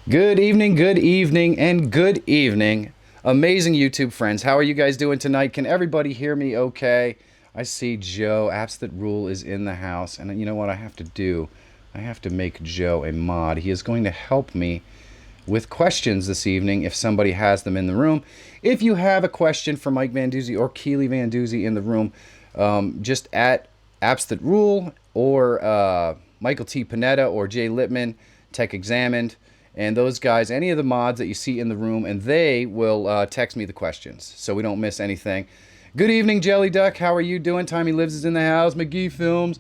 Good evening, and good evening. Amazing YouTube friends. How are you guys doing tonight? Can everybody hear me okay? I see Joe, Apps That Rule, is in the house. And you know what I have to do? I have to make Joe a mod. He is going to help me with questions this evening if somebody has them in the room. If you have a question for Mike VanDuzee or Keely VanDuzee in the room, just at Apps That Rule or Michael T. Panetta or Jay Littman, Tech Examined, and those guys, any of the mods that you see in the room, and they will text me the questions so we don't miss anything. Good evening, Jelly Duck. How are you doing? Tommy Lives is in the house. McGee Films.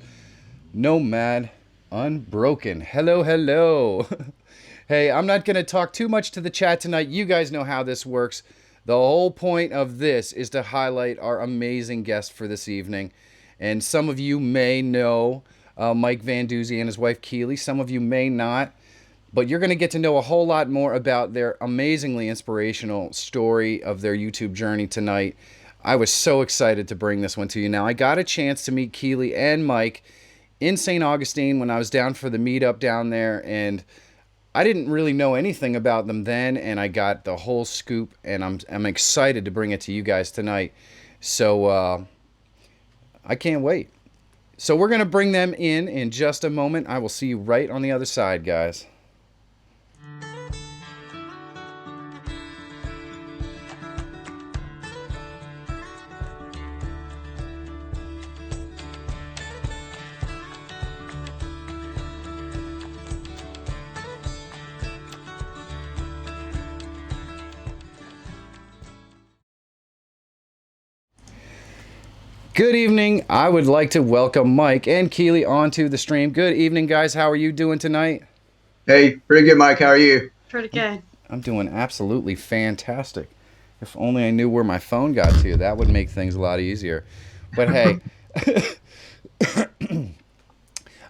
Nomad Unbroken. Hello, hello. Hey, I'm not going to talk too much to the chat tonight. You guys know how this works. The whole point of this is to highlight our amazing guest for this evening. And some of you may know Mike VanDuzee and his wife Keely. Some of you may not. But you're going to get to know a whole lot more about their amazingly inspirational story of their YouTube journey tonight. I was so excited to bring this one to you. Now, I got a chance to meet Keely and Mike in St. Augustine when I was down for the meetup down there, and I didn't really know anything about them then, and I got the whole scoop, and I'm excited to bring it to you guys tonight. So I can't wait. So we're going to bring them in just a moment. I will see you right on the other side, guys. Good evening. I would like to welcome Mike and Keely onto the stream. Good evening, guys. How are you doing tonight? Hey, pretty good, Mike. How are you? Pretty good. I'm doing absolutely fantastic. If only I knew where my phone got to. That would make things a lot easier. But hey,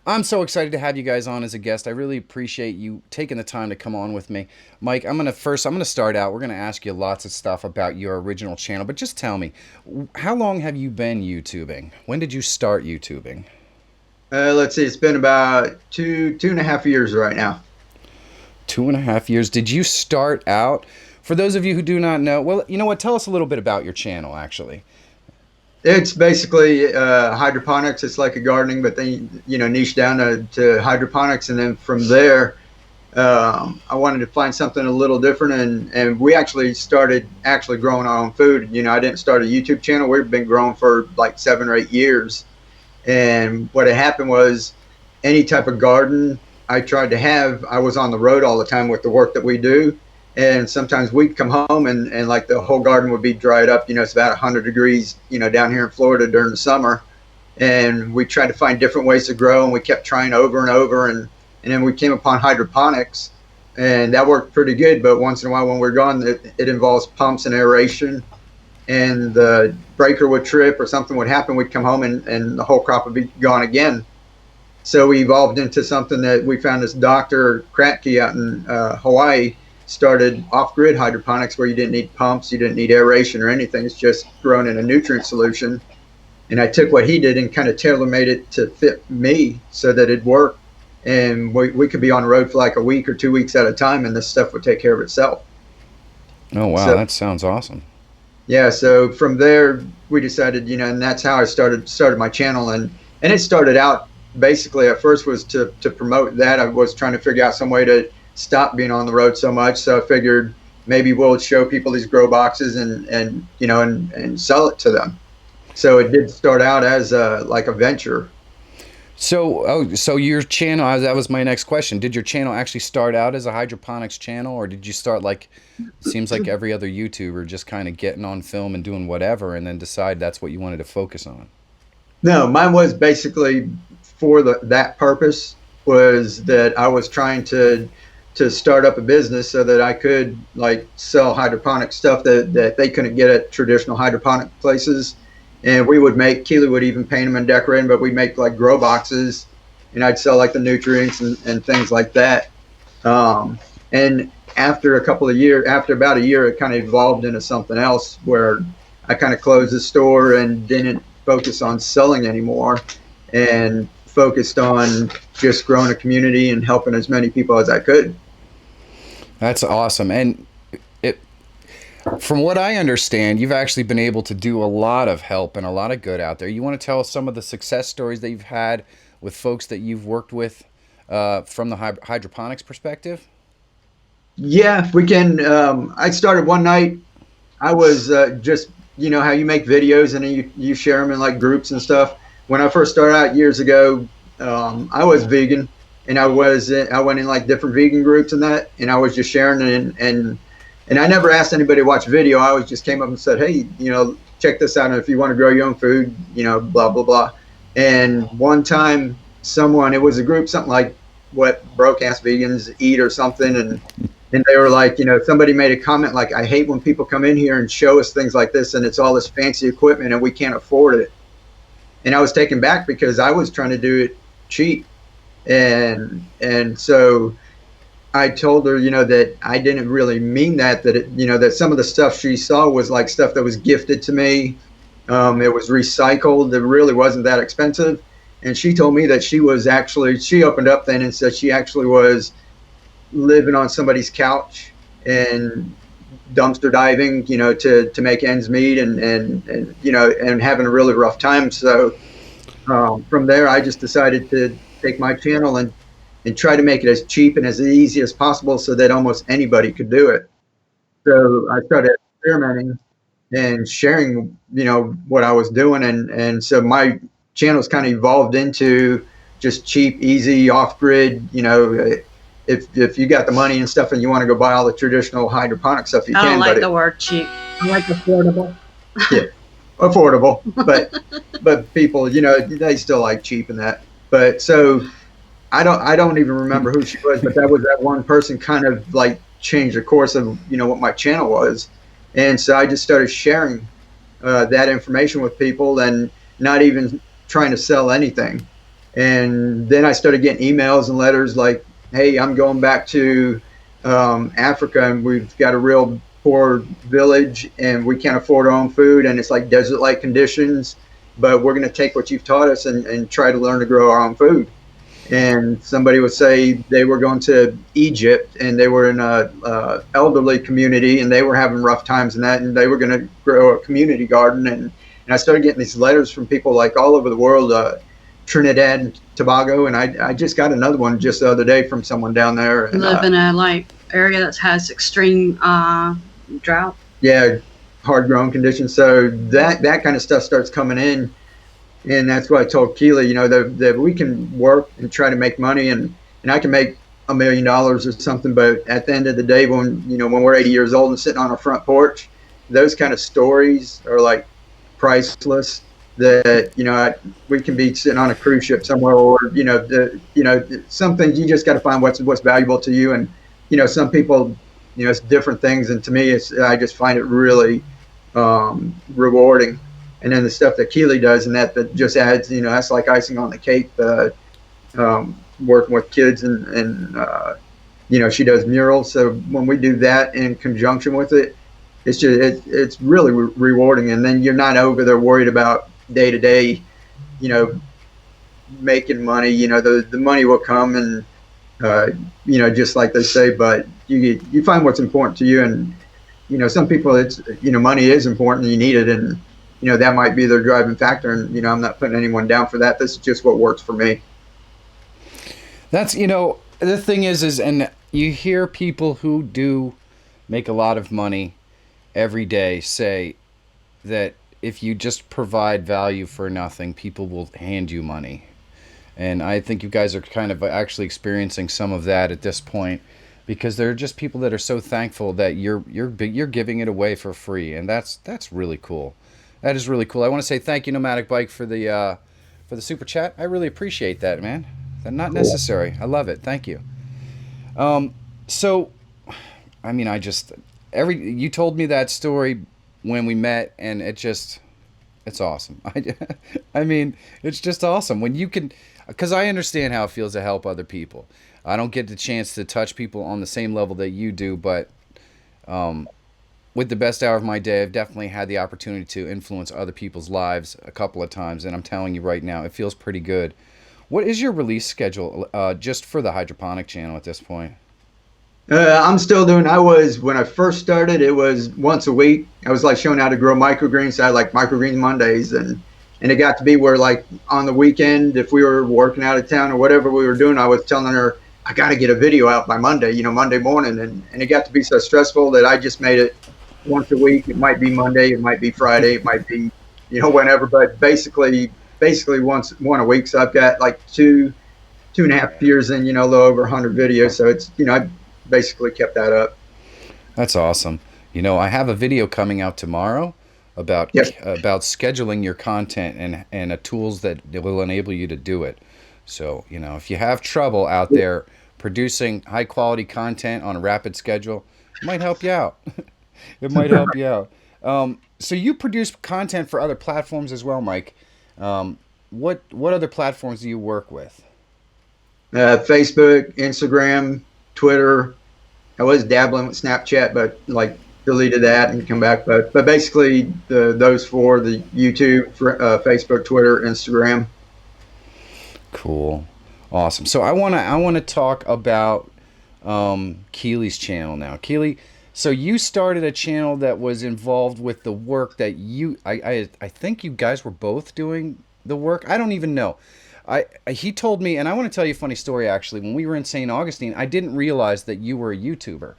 I'm so excited to have you guys on as a guest. I really appreciate you taking the time to come on with me. Mike, I'm going to start out. We're going to ask you lots of stuff about your original channel, but just tell me, how long have you been YouTubing? When did you start YouTubing? Let's see. It's been about two and a half years right now. 2.5 years. Did you start out, for those of you who do not know, well, you know what? Tell us a little bit about your channel, actually. It's basically hydroponics. It's like a gardening, but then, niche down to hydroponics. And then from there, I wanted to find something a little different. And we actually started growing our own food. I didn't start a YouTube channel. We've been growing for like 7 or 8 years. And what had happened was any type of garden I tried to have, I was on the road all the time with the work that we do. And sometimes we'd come home and like the whole garden would be dried up. It's about 100 degrees, down here in Florida during the summer. And we tried to find different ways to grow, and we kept trying over and over. And then we came upon hydroponics, and that worked pretty good. But once in a while when we're gone, it involves pumps and aeration, and the breaker would trip or something would happen. We'd come home and the whole crop would be gone again. So we evolved into something that we found this Dr. Kratky out in Hawaii started off-grid hydroponics, where you didn't need pumps, you didn't need aeration or anything. It's just grown in a nutrient solution. And I took what he did and kind of tailor-made it to fit me so that it'd work. And we could be on the road for like a week or 2 weeks at a time, and this stuff would take care of itself. Oh, wow. That sounds awesome. Yeah. So from there, we decided, and that's how I started my channel. And it started out basically at first was to promote that. I was trying to figure out some way to stop being on the road so much. So I figured maybe we'll show people these grow boxes and sell it to them. So it did start out as like a venture. So your channel, that was my next question. Did your channel actually start out as a hydroponics channel, or did you start seems like every other YouTuber, just kind of getting on film and doing whatever and then decide that's what you wanted to focus on? No, mine was basically for that purpose, was that I was trying to start up a business so that I could like sell hydroponic stuff that they couldn't get at traditional hydroponic places. And we would Keely would even paint them and decorate them, but we'd make like grow boxes, and I'd sell like the nutrients and things like that. And after about a year, it kind of evolved into something else where I kind of closed the store and didn't focus on selling anymore, and focused on just growing a community and helping as many people as I could. That's awesome. And it, from what I understand, you've actually been able to do a lot of help and a lot of good out there. You want to tell us some of the success stories that you've had with folks that you've worked with from the hydroponics perspective? Yeah, we can. I started one night. I was just, how you make videos and then you share them in like groups and stuff. When I first started out years ago, I was vegan, and I went in like different vegan groups and that, and I was just sharing, and I never asked anybody to watch video. I always just came up and said, hey, check this out, and if you want to grow your own food, blah blah blah. And one time, it was a group, something like what broke ass vegans eat or something, and they were like, somebody made a comment like, I hate when people come in here and show us things like this, and it's all this fancy equipment and we can't afford it. And I was taken back because I was trying to do it cheap. And so I told her, that I didn't really mean that, that some of the stuff she saw was like stuff that was gifted to me. It was recycled. It really wasn't that expensive. And she told me that she opened up then and said she actually was living on somebody's couch and dumpster diving, to make ends meet, and having a really rough time. So from there, I just decided to take my channel and try to make it as cheap and as easy as possible so that almost anybody could do it. So I started experimenting and sharing, what I was doing. And so my channel's kind of evolved into just cheap, easy, off grid, if you got the money and stuff and you want to go buy all the traditional hydroponic stuff, you I can. don't like the word cheap. I like affordable. Yeah, affordable, but people, they still like cheap and that. But so I don't even remember who she was, but that one person kind of like changed the course of what my channel was, and so I just started sharing that information with people and not even trying to sell anything. And then I started getting emails and letters like, hey, I'm going back to Africa, and we've got a real poor village and we can't afford our own food, and it's like desert-like conditions, but we're going to take what you've taught us and try to learn to grow our own food. And somebody would say they were going to Egypt and they were in a elderly community and they were having rough times in that, and they were going to grow a community garden. And I started getting these letters from people like all over the world, Trinidad and Tobago, and I just got another one just the other day from someone down there. And, live in a area that has extreme drought. Yeah, hard growing conditions. So that kind of stuff starts coming in. And that's what I told Keely, that we can work and try to make money, and I can make $1 million or something. But at the end of the day, when we're 80 years old and sitting on our front porch, those kind of stories are like priceless. That we can be sitting on a cruise ship somewhere, or some things you just got to find what's valuable to you. And some people, it's different things, and to me, I just find it really rewarding. And then the stuff that Keely does, and that just adds, that's like icing on the cake. Working with kids, and she does murals. So when we do that in conjunction with it, it's really rewarding. And then you're not over there worried about day to day, making money. The money will come, and just like they say. But you find what's important to you, and some people, it's money is important, and you need it, and that might be their driving factor. And I'm not putting anyone down for that. This is just what works for me. That's the thing is and you hear people who do make a lot of money every day say that if you just provide value for nothing, people will hand you money. And I think you guys are kind of actually experiencing some of that at this point, because there are just people that are so thankful that you're giving it away for free, and that's really cool. That is really cool. I want to say thank you, Nomadic Bike, for the super chat. I really appreciate that, man. That's not necessary. I love it. Thank you. So, I mean, you told me that story when we met, and it's awesome. I mean, it's just awesome when you can, because I understand how it feels to help other people. I don't get the chance to touch people on the same level that you do, but with the best hour of my day, I've definitely had the opportunity to influence other people's lives a couple of times, and I'm telling you right now, it feels pretty good. What is your release schedule just for the hydroponic channel at this point? I'm still doing. I was when I first started. It was once a week. I was like showing how to grow microgreens. So I had like microgreens Mondays, and it got to be where like on the weekend, if we were working out of town or whatever we were doing, I was telling her I got to get a video out by Monday. Monday morning, and it got to be so stressful that I just made it once a week. It might be Monday, it might be Friday, it might be whenever, but basically one a week. So I've got like 2.5 years in, a little over 100 videos. So it's I basically kept that up. That's awesome. I have a video coming out tomorrow about Yep. about scheduling your content and tools that will enable you to do it. So, if you have trouble out there producing high quality content on a rapid schedule, it might help you out. It might help you out. So you produce content for other platforms as well, Mike. What other platforms do you work with? Facebook, Instagram, Twitter. I was dabbling with Snapchat, but like deleted that and come back. But basically those four: the YouTube, Facebook, Twitter, Instagram. Cool, awesome. So I wanna talk about Keely's channel now. Keely, so you started a channel that was involved with the work that I think you guys were both doing the work. I don't even know. He told me, and I want to tell you a funny story actually. When we were in St. Augustine, I didn't realize that you were a YouTuber.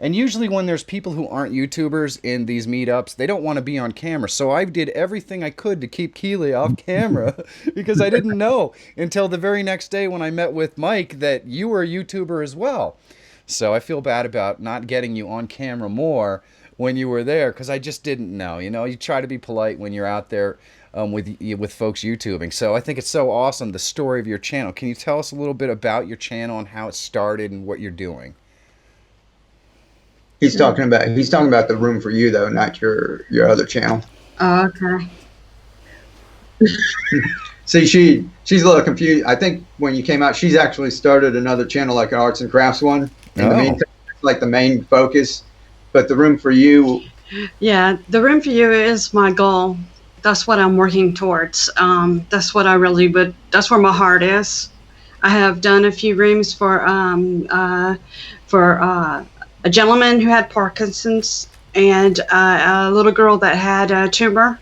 And usually when there's people who aren't YouTubers in these meetups, they don't want to be on camera. So I did everything I could to keep Keely off camera because I didn't know until the very next day when I met with Mike that you were a YouTuber as well. So I feel bad about not getting you on camera more when you were there because I just didn't know. You try to be polite when you're out there with folks YouTubing. So I think it's so awesome, the story of your channel. Can you tell us a little bit about your channel and how it started and what you're doing? He's talking about the room for you though, not your other channel. Oh, okay. See, she's a little confused. I think when you came out, she's actually started another channel, like an arts and crafts one. In the meantime, it's like the main focus. But the room for you. Yeah, the room for you is my goal. That's what I'm working towards. That's what I really would. That's where my heart is. I have done a few rooms for a gentleman who had Parkinson's and a little girl that had a tumor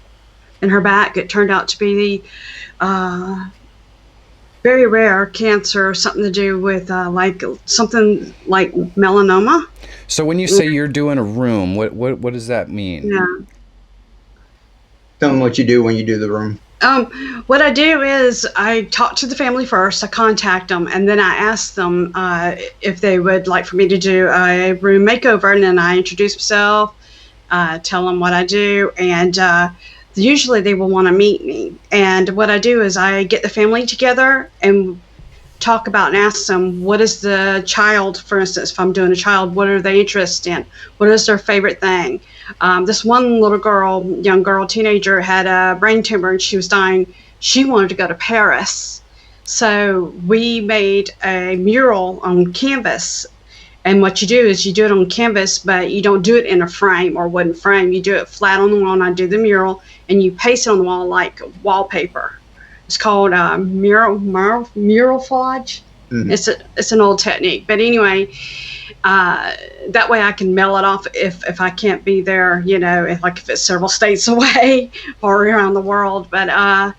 in her back. It turned out to be very rare cancer, something to do with something like melanoma. So when you say you're doing a room, what does that mean? Yeah. Tell them what you do when you do the room. What I do is I talk to the family first. I contact them, and then I ask them if they would like for me to do a room makeover, and then I introduce myself, tell them what I do, and usually they will want to meet me. And what I do is I get the family together and talk about and ask them, what is the child, for instance, if I'm doing a child, what are they interested in? What is their favorite thing? This one little girl, young girl, teenager, had a brain tumor and she was dying. She wanted to go to Paris. So we made a mural on canvas. And what you do is you do it on canvas, but you don't do it in a frame or wooden frame. You do it flat on the wall, and I do the mural, and you paste it on the wall like wallpaper. It's called mural collage. Mm-hmm. It's an old technique, but anyway, that way I can mail it off if I can't be there, if it's several states away or around the world. But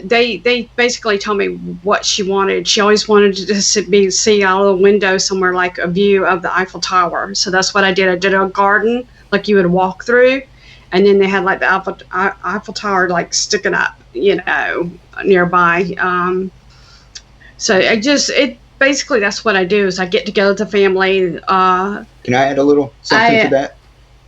they basically told me what she wanted. She always wanted to see out of the window somewhere like a view of the Eiffel Tower. So that's what I did. I did a garden like you would walk through, and then they had like the Eiffel Tower like sticking up, nearby. So basically that's what I do is I get together with the family. Can I add a little something to that?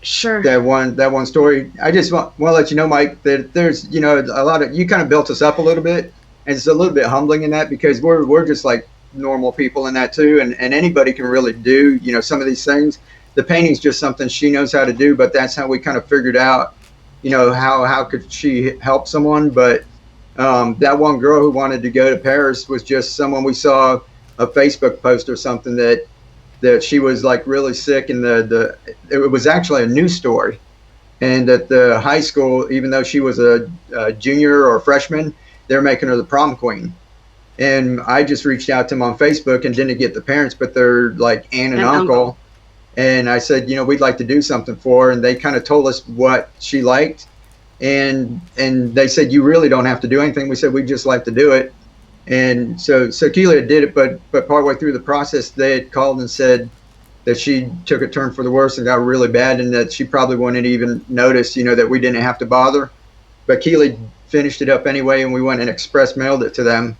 Sure. That one story. I just want to let you know, Mike, that there's a lot of, you kind of built us up a little bit, and it's a little bit humbling in that because we're just like normal people in that too, and anybody can really do some of these things. The painting's just something she knows how to do, but that's how we kind of figured out how could she help someone. But that one girl who wanted to go to Paris was just someone we saw a Facebook post or something that she was like really sick, and it was actually a news story, and at the high school, even though she was a junior or freshman, they're making her the prom queen, And I just reached out to them on Facebook and didn't get the parents, but they're like aunt and uncle. And I said, we'd like to do something for her. And they kind of told us what she liked. And they said, you really don't have to do anything. We said, we'd just like to do it. And so Keely did it, but partway through the process, they had called and said that she took a turn for the worse and got really bad, and that she probably wouldn't even notice, that we didn't have to bother. But Keely finished it up anyway, and we went and express mailed it to them.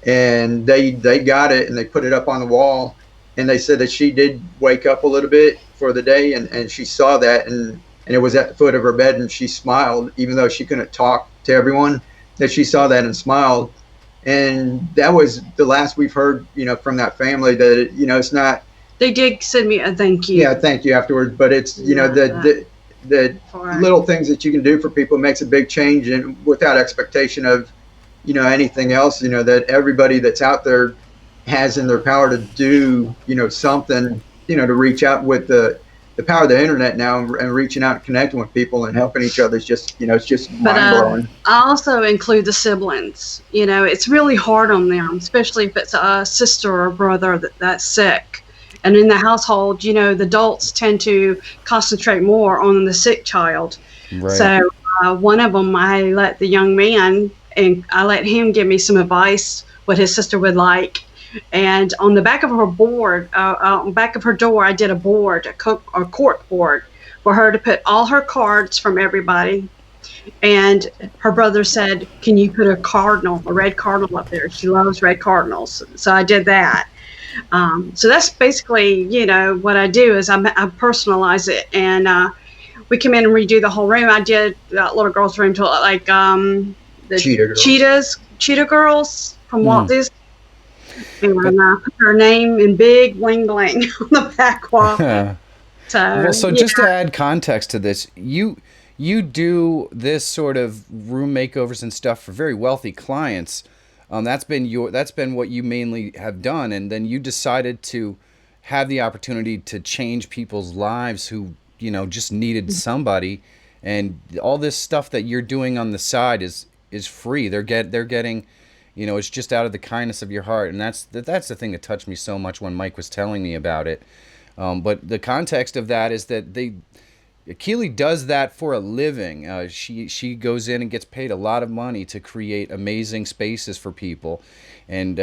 And they got it, and they put it up on the wall. And they said that she did wake up a little bit for the day, and she saw that, and it was at the foot of her bed, and she smiled, even though she couldn't talk to everyone, that she saw that and smiled. And that was the last we've heard, from that family, that, it's not. They did send me a thank you. Yeah, thank you afterwards. But it's, the little things that you can do for people makes a big change, and without expectation of, anything else, that everybody that's out there has in their power to do, something, to reach out with the power of the internet now, and reaching out and connecting with people and helping each other is just, it's just mind blowing. I also include the siblings. It's really hard on them, especially if it's a sister or brother that's sick. And in the household, the adults tend to concentrate more on the sick child. Right. So one of them, I let the young man, and I let him give me some advice, what his sister would like. And on the back of her board, back of her door, I did a cork board for her to put all her cards from everybody. And her brother said, can you put a red cardinal up there? She loves red cardinals. So I did that. So that's basically, what I do is I personalize it. And we come in and redo the whole room. I did that little girl's room to look like the Cheetah Girls from Walt Disney. And put her name in big bling bling on the back wall. So just to add context to this, you do this sort of room makeovers and stuff for very wealthy clients. That's been what you mainly have done, and then you decided to have the opportunity to change people's lives who just needed somebody, and all this stuff that you're doing on the side is free. They're getting. It's just out of the kindness of your heart, and that's the thing that touched me so much when Mike was telling me about it. But the context of that is that Keely does that for a living. She goes in and gets paid a lot of money to create amazing spaces for people, and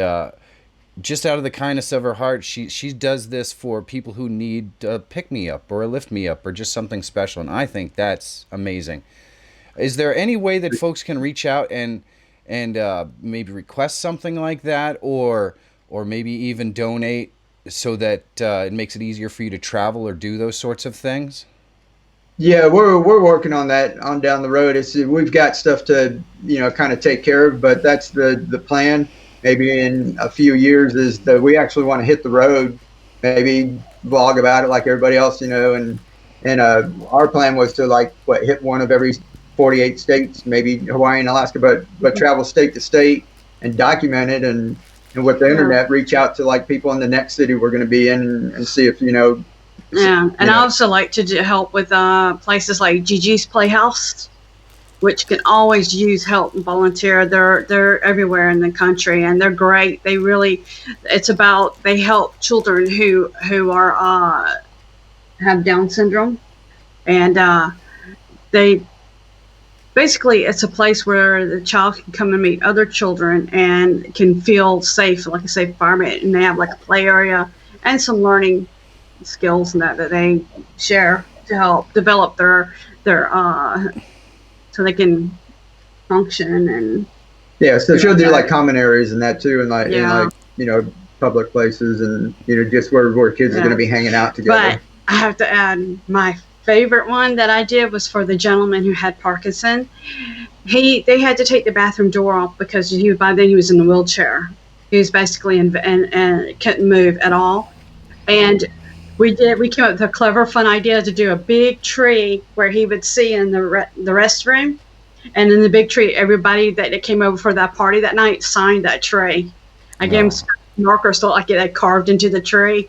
just out of the kindness of her heart, she does this for people who need a pick me up or a lift me up or just something special, and I think that's amazing. Is there any way that folks can reach out and maybe request something like that, or maybe even donate so that it makes it easier for you to travel or do those sorts of things? Yeah, we're working on that on down the road. We've got stuff to kind of take care of, but that's the plan. Maybe in a few years is that we actually want to hit the road, maybe vlog about it like everybody else, and our plan was to hit one of every 48 states, maybe Hawaii and Alaska, but travel state to state and document it, and with the internet, reach out to people in the next city we're going to be in and see if Yeah, and I also like to help with places like Gigi's Playhouse, which can always use help and volunteer. They're everywhere in the country, and they're great. They help children who are have Down syndrome, and basically, it's a place where the child can come and meet other children and can feel safe, like a safe environment. And they have a play area and some learning skills and that they share to help develop their so they can function. And so she'll do common areas and that too, and in public places, and just where kids are going to be hanging out together. But I have to add, my favorite one that I did was for the gentleman who had Parkinson. They had to take the bathroom door off because by then he was in the wheelchair. He was basically and couldn't move at all. And we came up with a clever, fun idea to do a big tree where he would see in the restroom, and in the big tree, everybody that came over for that party that night signed that tree. I gave him some markers so it had carved into the tree.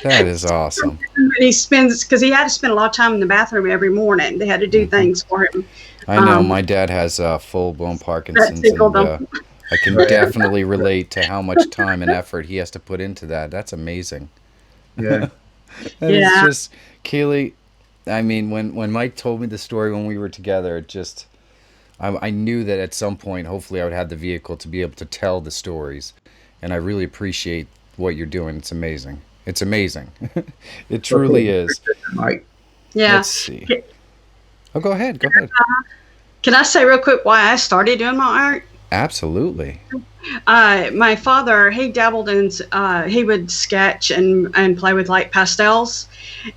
That is awesome. Because he had to spend a lot of time in the bathroom every morning. They had to do things for him. I know my dad has full-blown Parkinson's. I can definitely relate to how much time and effort he has to put into that. That's amazing. Yeah. And it's just, Keely, I mean, when Mike told me the story when we were together, it just, I knew that at some point, hopefully, I would have the vehicle to be able to tell the stories. And I really appreciate what you're doing. It's amazing. It's amazing. It truly is. Mike. Yeah. Let's see. Oh, go ahead. Go ahead. Can I say real quick why I started doing my art? Absolutely. My father, he dabbled in, he would sketch and play with light pastels.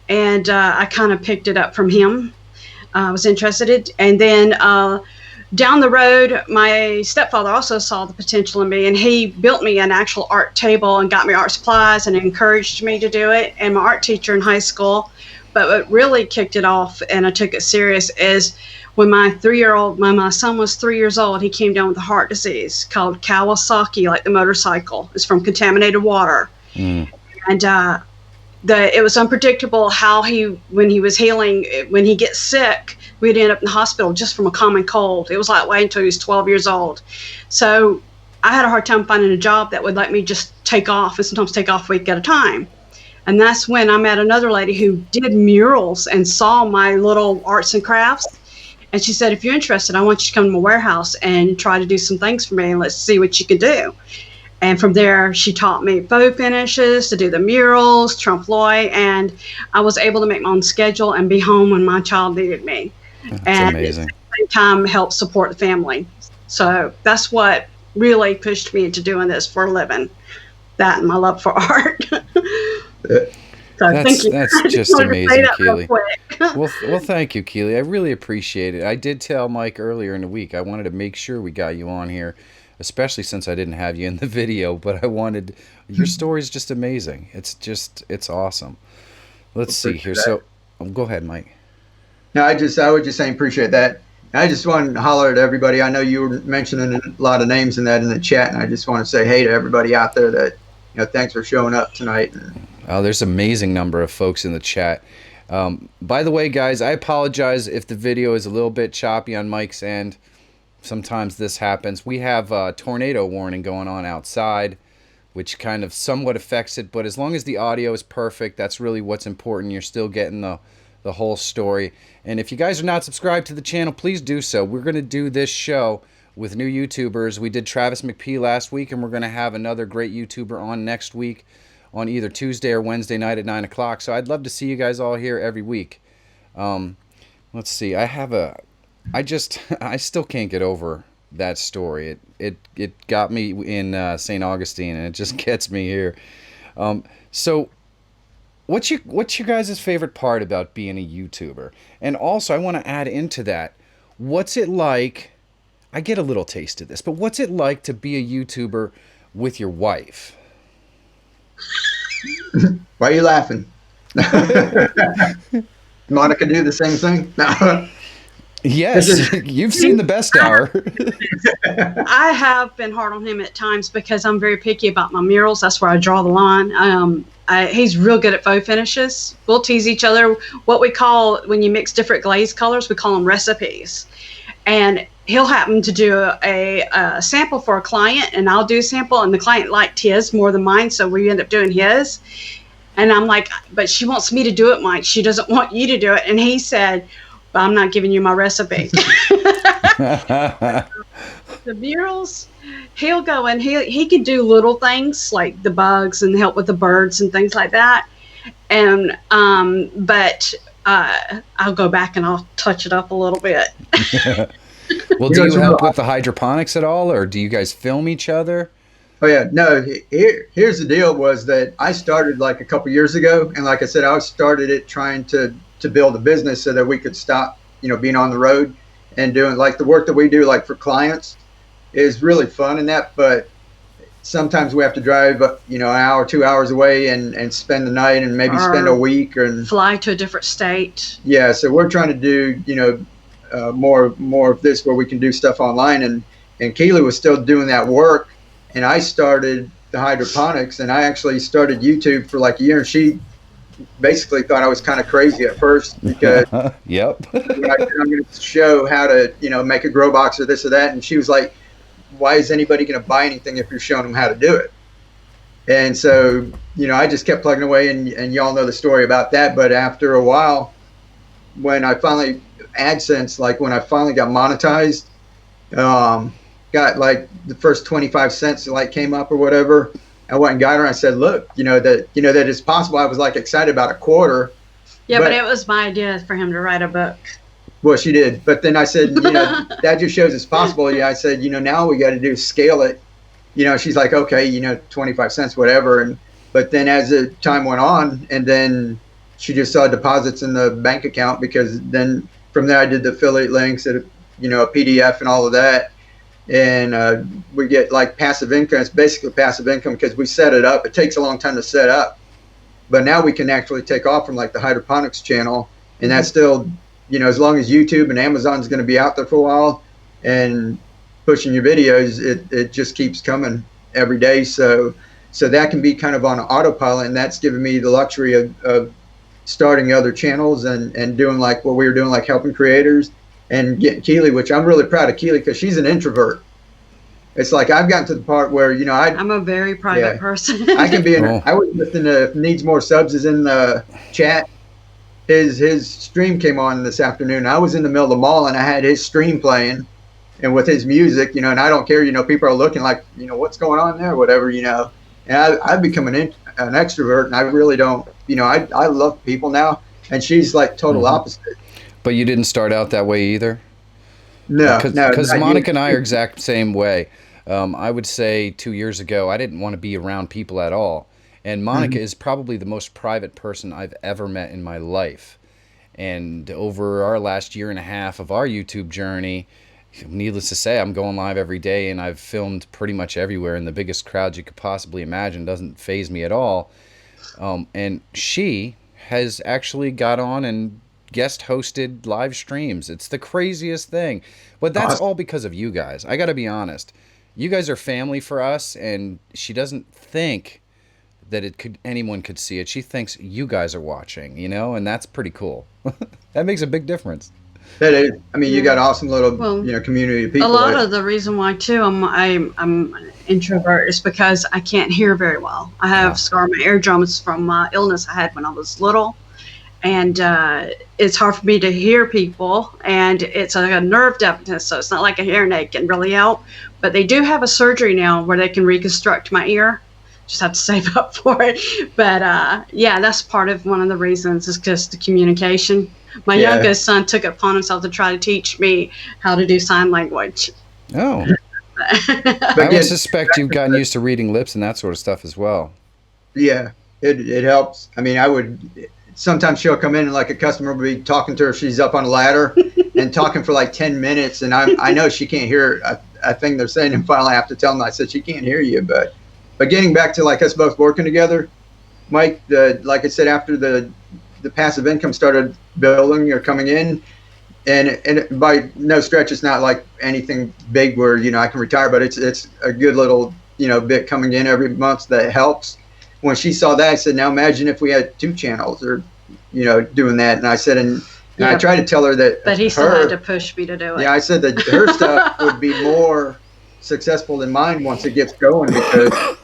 And I kind of picked it up from him. I was interested. And then down the road, my stepfather also saw the potential in me, and he built me an actual art table and got me art supplies and encouraged me to do it. And my art teacher in high school. But what really kicked it off, and I took it serious, is when my son was 3 years old, he came down with a heart disease called Kawasaki, like the motorcycle. It's from contaminated water. And it was unpredictable how when he was healing, when he gets sick, we'd end up in the hospital just from a common cold. It was like waiting until he was 12 years old. So I had a hard time finding a job that would let me just take off, and sometimes take off a week at a time. And that's when I met another lady who did murals and saw my little arts and crafts. And she said, if you're interested, I want you to come to my warehouse and try to do some things for me, and let's see what you can do. And from there, she taught me faux finishes, to do the murals, trompe l'oeil, and I was able to make my own schedule and be home when my child needed me. That's amazing. At the same time, help support the family. So that's what really pushed me into doing this for a living. That and my love for art. Thank you. That's just amazing, Keely. Well, thank you, Keely. I really appreciate it. I did tell Mike earlier in the week I wanted to make sure we got you on here, especially since I didn't have you in the video. But your story is just amazing. It's awesome. Let's see here. So, go ahead, Mike. No, I would just say appreciate that. I just wanted to holler at everybody. I know you were mentioning a lot of names in the chat, and I just want to say hey to everybody out there that, thanks for showing up tonight. Oh, there's an amazing number of folks in the chat. By the way, guys, I apologize if the video is a little bit choppy on Mike's end. Sometimes this happens. We have a tornado warning going on outside, which kind of somewhat affects it. But as long as the audio is perfect, that's really what's important. You're still getting the whole story. And if you guys are not subscribed to the channel, please do so. We're going to do this show with new YouTubers. We did Travis McP last week, and we're going to have another great YouTuber on next week on either Tuesday or Wednesday night at 9 o'clock. So I'd love to see you guys all here every week. Let's see. I still can't get over that story. It got me in St. Augustine, and it just gets me here. So what's your guys' favorite part about being a YouTuber? And also, I want to add into that, what's it like, I get a little taste of this, but what's it like to be a YouTuber with your wife? Why are you laughing? Monica do the same thing? No. Yes, you've seen the best hour. I have been hard on him at times because I'm very picky about my murals. That's where I draw the line. He's real good at faux finishes. We'll tease each other. What we call, when you mix different glaze colors, we call them recipes. And he'll happen to do a sample for a client, and I'll do a sample, and the client liked his more than mine, so we end up doing his. And I'm like, but she wants me to do it, Mike. She doesn't want you to do it. And he said, well, I'm not giving you my recipe. The murals, he'll go and he can do little things like the bugs and help with the birds and things like that. And but I'll go back and I'll touch it up a little bit. Well, do you help with the hydroponics at all, or do you guys film each other? Oh yeah, no. Here's the deal: was that I started like a couple years ago, and like I said, I started it trying to build a business so that we could stop, being on the road and doing like the work that we do, like for clients, is really fun in that. But sometimes we have to drive, an hour, 2 hours away and spend the night and maybe spend a week and fly to a different state. Yeah, so we're trying to do, more of this where we can do stuff online. And Keely was still doing that work, and I started the hydroponics, and I actually started YouTube for like a year, and she basically thought I was kind of crazy at first because yep. I'm going to show how to, make a grow box or this or that, and she was like, why is anybody going to buy anything if you're showing them how to do it? And so, I just kept plugging away, and y'all know the story about that. But after a while, when I finally AdSense, like when I finally got monetized, got like the first 25 cents like came up or whatever, I went and got her and I said, look, that it's possible. I was like excited about a quarter. Yeah, but it was my idea for him to write a book. Well, she did. But then I said, that just shows it's possible. Yeah, I said, now we got to do is scale it. She's like, okay, 25 cents, whatever. But then as the time went on, and then she just saw deposits in the bank account, because then from there I did the affiliate links, at a PDF and all of that. And we get like passive income. It's basically passive income because we set it up. It takes a long time to set up. But now we can actually take off from like the hydroponics channel. And that's still, as long as YouTube and Amazon's going to be out there for a while and pushing your videos, it just keeps coming every day. So that can be kind of on autopilot, and that's given me the luxury of starting other channels and doing like what we were doing, like helping creators and getting Keely, which I'm really proud of Keely because she's an introvert. It's like I've gotten to the part where, I'm a very private person. I can be I was listening to if Needs More Subs is in the chat. His stream came on this afternoon. I was in the middle of the mall and I had his stream playing, and with his music, and I don't care, people are looking like, what's going on there, whatever, and I've become an extrovert, and I really don't, I love people now, and she's like total opposite. But you didn't start out that way either? No. Because Monica and I are exact same way. I would say 2 years ago, I didn't want to be around people at all. And Monica is probably the most private person I've ever met in my life. And over our last year and a half of our YouTube journey, needless to say, I'm going live every day, and I've filmed pretty much everywhere in the biggest crowds you could possibly imagine. Doesn't faze me at all. And she has actually got on and guest hosted live streams. It's the craziest thing. But that's all because of you guys. I got to be honest. You guys are family for us, and she doesn't think that anyone could see it. She thinks you guys are watching, and that's pretty cool. That makes a big difference. That is, you got awesome little, community of people. A lot of the reason why too I'm an introvert is because I can't hear very well. I have scar on my eardrums from illness I had when I was little, and it's hard for me to hear people, and it's like a nerve deafness, so it's not like a hearing aid can really help. But they do have a surgery now where they can reconstruct my ear. Just have to save up for it. But that's part of one of the reasons is just the communication. My youngest son took it upon himself to try to teach me how to do sign language. Oh. I would suspect you've gotten used to reading lips and that sort of stuff as well. Yeah, it helps. Sometimes she'll come in and like a customer will be talking to her. She's up on a ladder and talking for like 10 minutes. And I know she can't hear a thing they're saying. And finally I have to tell them, I said, she can't hear you. But getting back to like us both working together, Mike, like I said, after the passive income started building or coming in, and by no stretch, it's not like anything big where, I can retire, but it's a good little, bit coming in every month that helps. When she saw that, I said, now imagine if we had 2 channels or, doing that. And I said, and I tried to tell her that. But he still had to push me to do it. Yeah, I said that her stuff would be more successful than mine once it gets going, because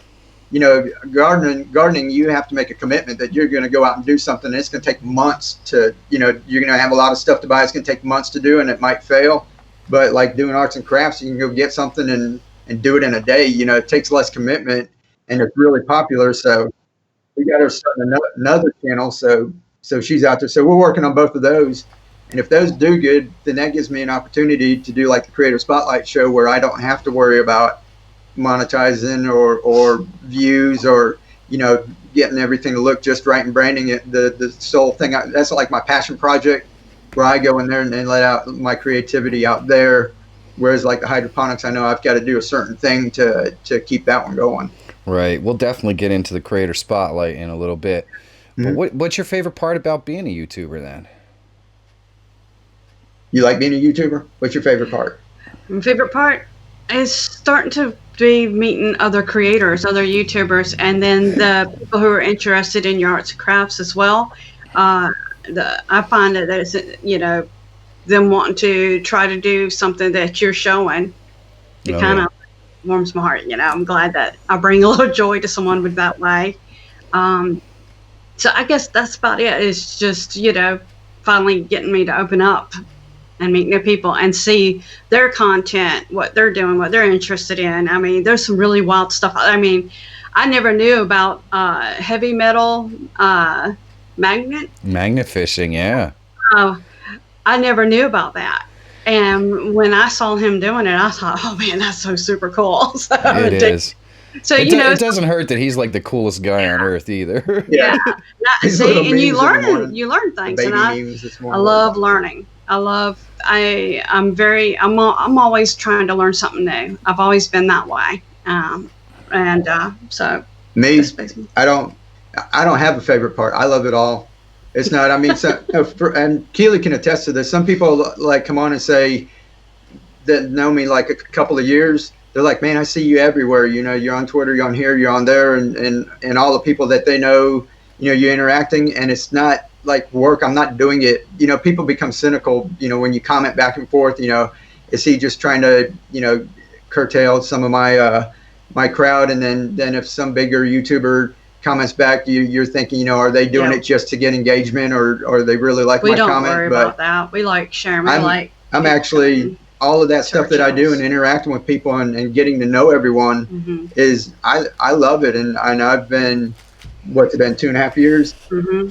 gardening, you have to make a commitment that you're going to go out and do something. And it's going to take months to, you're going to have a lot of stuff to buy. It's going to take months to do, and it might fail. But like doing arts and crafts, you can go get something and do it in a day. It takes less commitment, and it's really popular. So we got her starting another channel. So she's out there. So we're working on both of those. And if those do good, then that gives me an opportunity to do like the Creator Spotlight show, where I don't have to worry about monetizing or views or getting everything to look just right and branding it. The sole thing, that's like my passion project, where I go in there and let out my creativity out there, whereas like the hydroponics, I know I've got to do a certain thing to keep that one going. Right. We'll definitely get into the Creator Spotlight in a little bit. But what's your favorite part about being a YouTuber then? You like being a YouTuber? What's your favorite part? My favorite part is starting to be meeting other creators, other YouTubers, and then the people who are interested in your arts and crafts as well. I find that it's, them wanting to try to do something that you're showing. It kind of warms my heart. I'm glad that I bring a little joy to someone with that way. So I guess that's about it. It's just, finally getting me to open up and meet new people and see their content, what they're doing, what they're interested in. I mean, there's some really wild stuff. I mean, I never knew about heavy metal magnet fishing. Yeah. I never knew about that. And when I saw him doing it, I thought, oh man, that's so super cool. So it is. So it doesn't hurt that he's like the coolest guy on earth either. Yeah. See, and you learn things, and I love learning. I'm always trying to learn something new. I've always been that way. So me, I don't have a favorite part. I love it all. It's not, I mean, and Keely can attest to this. Some people like come on and say that know me like a couple of years. They're like, man, I see you everywhere. You're on Twitter, you're on here, you're on there, and all the people that they know, you're interacting, and it's not like work. I'm not doing it. People become cynical, when you comment back and forth, is he just trying to, curtail some of my crowd? And then if some bigger YouTuber comments back, you're thinking, are they doing it just to get engagement, or they really like my comment? We don't worry about that. We like sharing. I'm actually all of that stuff that I do and interacting with people and getting to know everyone is I love it, and I've been what's it been 2.5 years.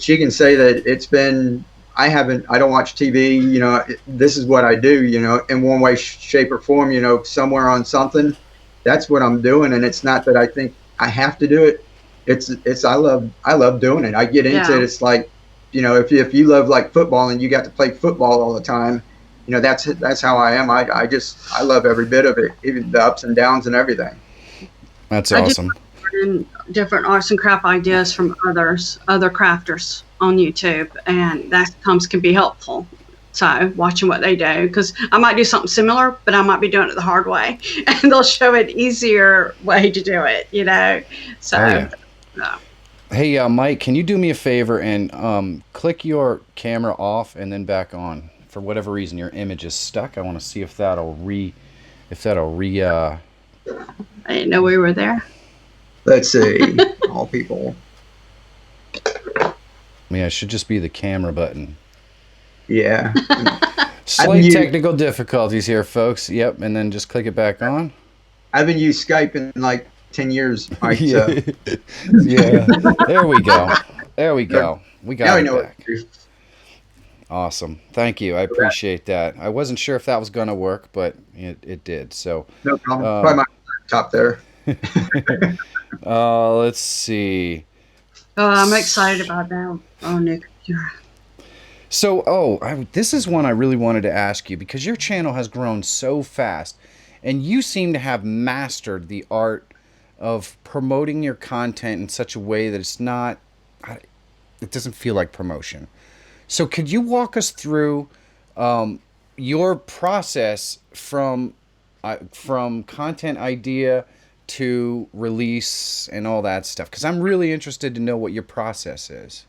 She can say that it's been. I don't watch TV. This is what I do. In one way, shape, or form. Somewhere on something. That's what I'm doing, and it's not that I think I have to do it. It's I love doing it. I get into it. It's like, if you love like football and you got to play football all the time, that's how I am. I love every bit of it, even the ups and downs and everything. That's awesome. Different arts and craft ideas from other crafters on YouTube, and that can be helpful. So watching what they do, because I might do something similar, but I might be doing it the hard way, and they'll show an easier way to do it. So. Oh, yeah. Hey, Mike, can you do me a favor and click your camera off and then back on? For whatever reason, your image is stuck. I want to see if that'll I didn't know we were there. Let's see. All people. Yeah, it should just be the camera button. Yeah. Slight technical difficulties here, folks. Yep, and then just click it back on. I haven't used Skype in like 10 years, Mike. Yeah. Yeah. There we go. We got it back. Awesome. Thank you. I appreciate that. I wasn't sure if that was going to work, but it did. So no problem. Probably my laptop there. Let's see. Oh, I'm excited about that. Oh, new computer. So, this is one I really wanted to ask you, because your channel has grown so fast, and you seem to have mastered the art of promoting your content in such a way that it doesn't feel like promotion. So could you walk us through your process from content idea to release and all that stuff? Because I'm really interested to know what your process is.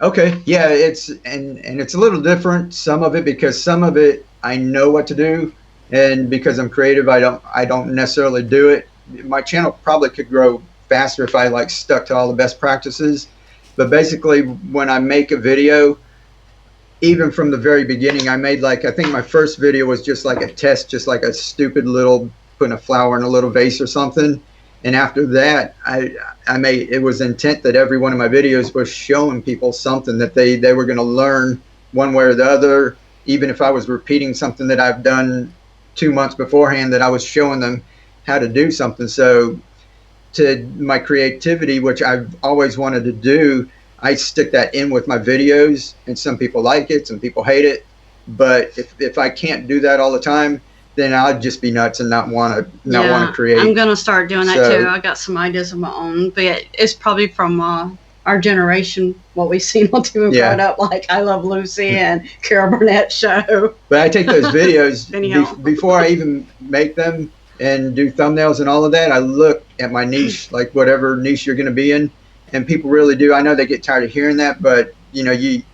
Okay. Yeah, it's a little different, some of it, because some of it I know what to do, and because I'm creative, I don't necessarily do it. My channel probably could grow faster if I stuck to all the best practices. But basically, when I make a video, even from the very beginning, I made I think my first video was just like a test, just like a stupid little putting a flower in a little vase or something. And after that, it was intent that every one of my videos was showing people something that they were going to learn one way or the other. Even if I was repeating something that I've done 2 months beforehand, that I was showing them how to do something. So to my creativity, which I've always wanted to do, I stick that in with my videos, and some people like it, some people hate it. But if I can't do that all the time, then I'd just be nuts and not want to create. I'm gonna start doing that too. I got some ideas of my own, but it's probably from our generation, what we've seen on TV growing up, like I Love Lucy and Carol Burnett show. But I take those videos before I even make them and do thumbnails and all of that. I look at my niche, like whatever niche you're going to be in, and people really do. I know they get tired of hearing that, but you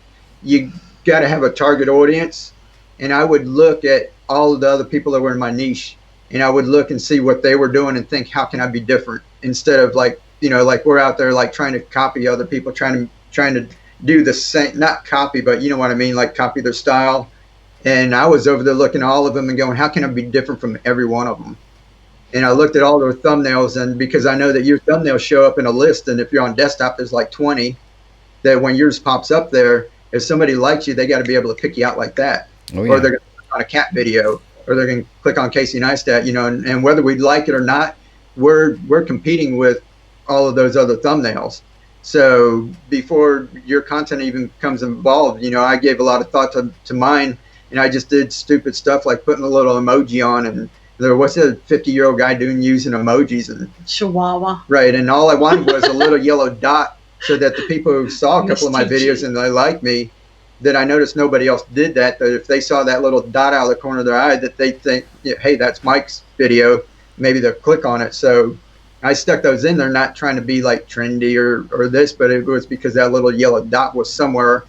got to have a target audience. And I would look at all of the other people that were in my niche and I would look and see what they were doing and think, how can I be different? Instead of like, like we're out there like trying to copy other people, trying to do the same, not copy, but you know what I mean, like copy their style. And I was over there looking at all of them and going, how can I be different from every one of them? And I looked at all their thumbnails, and because I know that your thumbnails show up in a list, and if you're on desktop, there's like 20, that when yours pops up there, if somebody likes you, they got to be able to pick you out like that. Oh, yeah. Or they're going to click on a cat video, or they're going to click on Casey Neistat, and whether we like it or not, we're competing with all of those other thumbnails. So before your content even becomes involved, I gave a lot of thought to mine, and I just did stupid stuff like putting a little emoji on, and what's a 50-year-old guy doing using emojis and Chihuahua. Right, and all I wanted was a little yellow dot, so that the people who saw a couple of my videos and they liked me, that I noticed nobody else did that. That if they saw that little dot out of the corner of their eye, that they think, hey, that's Mike's video. Maybe they'll click on it. So I stuck those in there, not trying to be like trendy or this, but it was because that little yellow dot was somewhere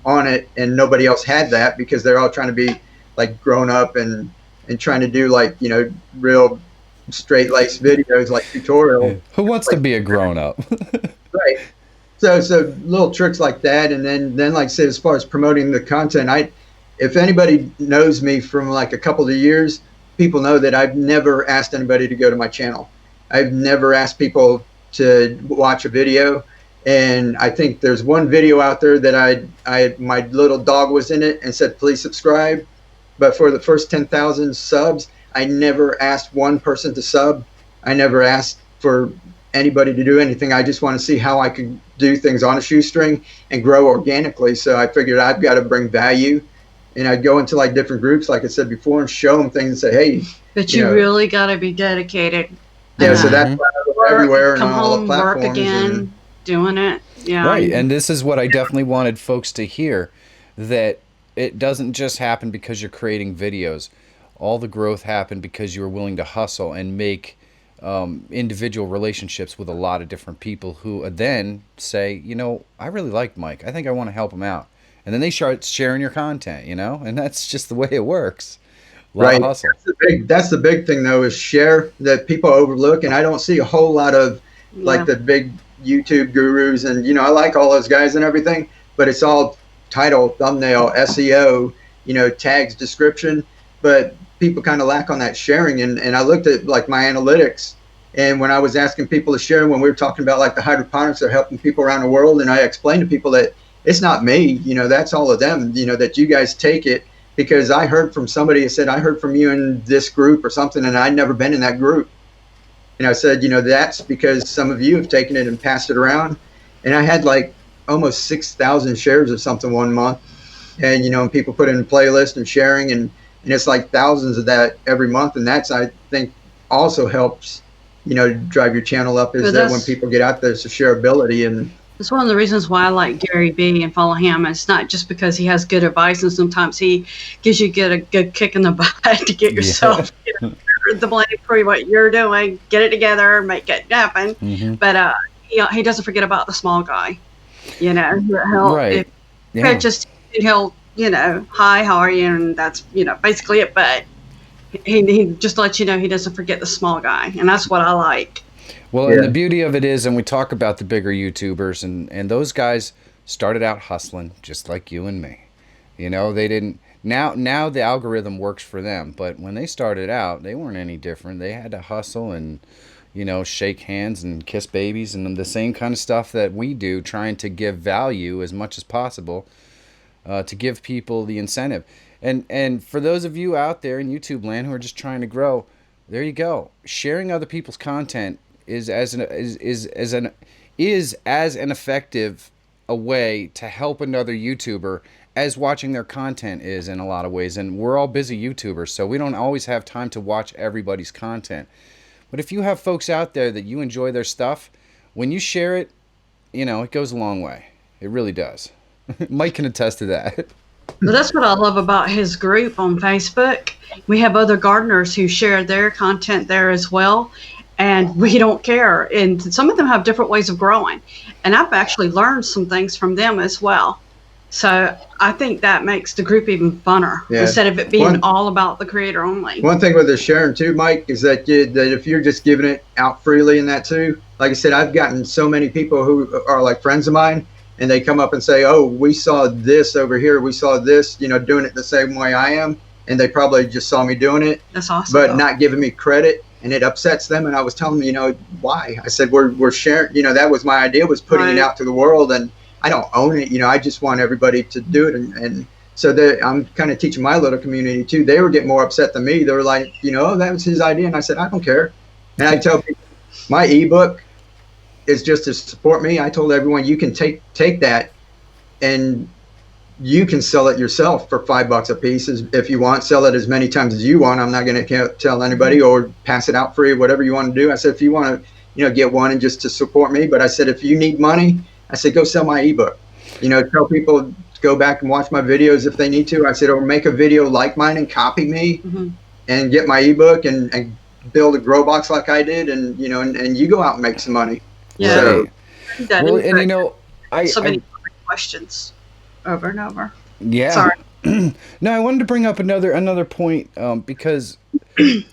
on it, and nobody else had that, because they're all trying to be like grown up and trying to do like real straight laced videos like tutorial. Who wants to be a grown up? Right. So little tricks like that, and then like I said, as far as promoting the content, if anybody knows me from like a couple of years, people know that I've never asked anybody to go to my channel. I've never asked people to watch a video, and I think there's one video out there that my little dog was in it and said please subscribe, but for the first 10,000 subs, I never asked one person to sub. I never asked for anybody to do anything. I just want to see how I could do things on a shoestring and grow organically. So I figured I've got to bring value, and I'd go into like different groups, like I said before, and show them things and say, hey. But you really got to be dedicated. Yeah, so that's why I go everywhere and come on all home, the platforms. work again, doing it. Yeah. Right, and this is what I definitely wanted folks to hear, that it doesn't just happen because you're creating videos. All the growth happened because you were willing to hustle and make individual relationships with a lot of different people who then say, I really like Mike. I think I want to help him out. And then they start sharing your content, and that's just the way it works. A lot of hustle. That's the big thing, though, is share, that people overlook. And I don't see a whole lot of like the big YouTube gurus. And, I like all those guys and everything, but it's all title, thumbnail, SEO, tags, description. But people kind of lack on that sharing. And I looked at like my analytics, and when I was asking people to share, when we were talking about like the hydroponics are helping people around the world, and I explained to people that it's not me, that's all of them, that you guys take it, because I heard from somebody who said, I heard from you in this group or something, and I'd never been in that group. And I said, that's because some of you have taken it and passed it around. And I had like almost 6,000 shares or something one month. And, and people put in a playlist and sharing, and it's like thousands of that every month. And that's, I think, also helps, drive your channel up, is that when people get out there, it's a shareability. And it's one of the reasons why I like Gary B and follow him. It's not just because he has good advice, and sometimes he gives you a good kick in the butt to get yourself the blame for what you're doing, get it together, make it happen. Mm-hmm. But he doesn't forget about the small guy. He'll hi, how are you, and that's basically it. But he just lets you know he doesn't forget the small guy, and that's what I like. Well, and the beauty of it is, and we talk about the bigger YouTubers, and those guys started out hustling just like you and me. They didn't. Now the algorithm works for them, but when they started out, they weren't any different. They had to hustle and, shake hands and kiss babies and the same kind of stuff that we do, trying to give value as much as possible, to give people the incentive. And for those of you out there in YouTube land who are just trying to grow, there you go. Sharing other people's content is as an effective a way to help another YouTuber as watching their content is in a lot of ways. And we're all busy YouTubers, so we don't always have time to watch everybody's content. But if you have folks out there that you enjoy their stuff, when you share it, it goes a long way. It really does. Mike can attest to that. But that's what I love about his group on Facebook. We have other gardeners who share their content there as well, and we don't care. And some of them have different ways of growing. And I've actually learned some things from them as well. So I think that makes the group even funner instead of it being all about the creator only. One thing with the sharing too, Mike, is that that if you're just giving it out freely in that too, like I said, I've gotten so many people who are like friends of mine, and they come up and say, "Oh, we saw this over here. We saw this, doing it the same way I am," and they probably just saw me doing it. That's awesome. But not giving me credit, and it upsets them. And I was telling them, why? I said, we're sharing. That was my idea, was putting it out to the world, and I don't own it. I just want everybody to do it, and so I'm kind of teaching my little community too. They were getting more upset than me. They were like, oh, that was his idea. And I said, I don't care. And I tell people, my ebook is just to support me. I told everyone, you can take that and you can sell it yourself for $5 a piece if you want. Sell it as many times as you want. I'm not going to tell anybody, or pass it out free, whatever you want to do. I said, if you want to, get one and just to support me. But I said, if you need money, I said, go sell my ebook. Tell people, go back and watch my videos if they need to. I said, or make a video like mine and copy me, and get my ebook and build a grow box like I did, and and you go out and make some money. Yeah. So, well, and so many questions over and over. Yeah. Sorry. No, I wanted to bring up another point, because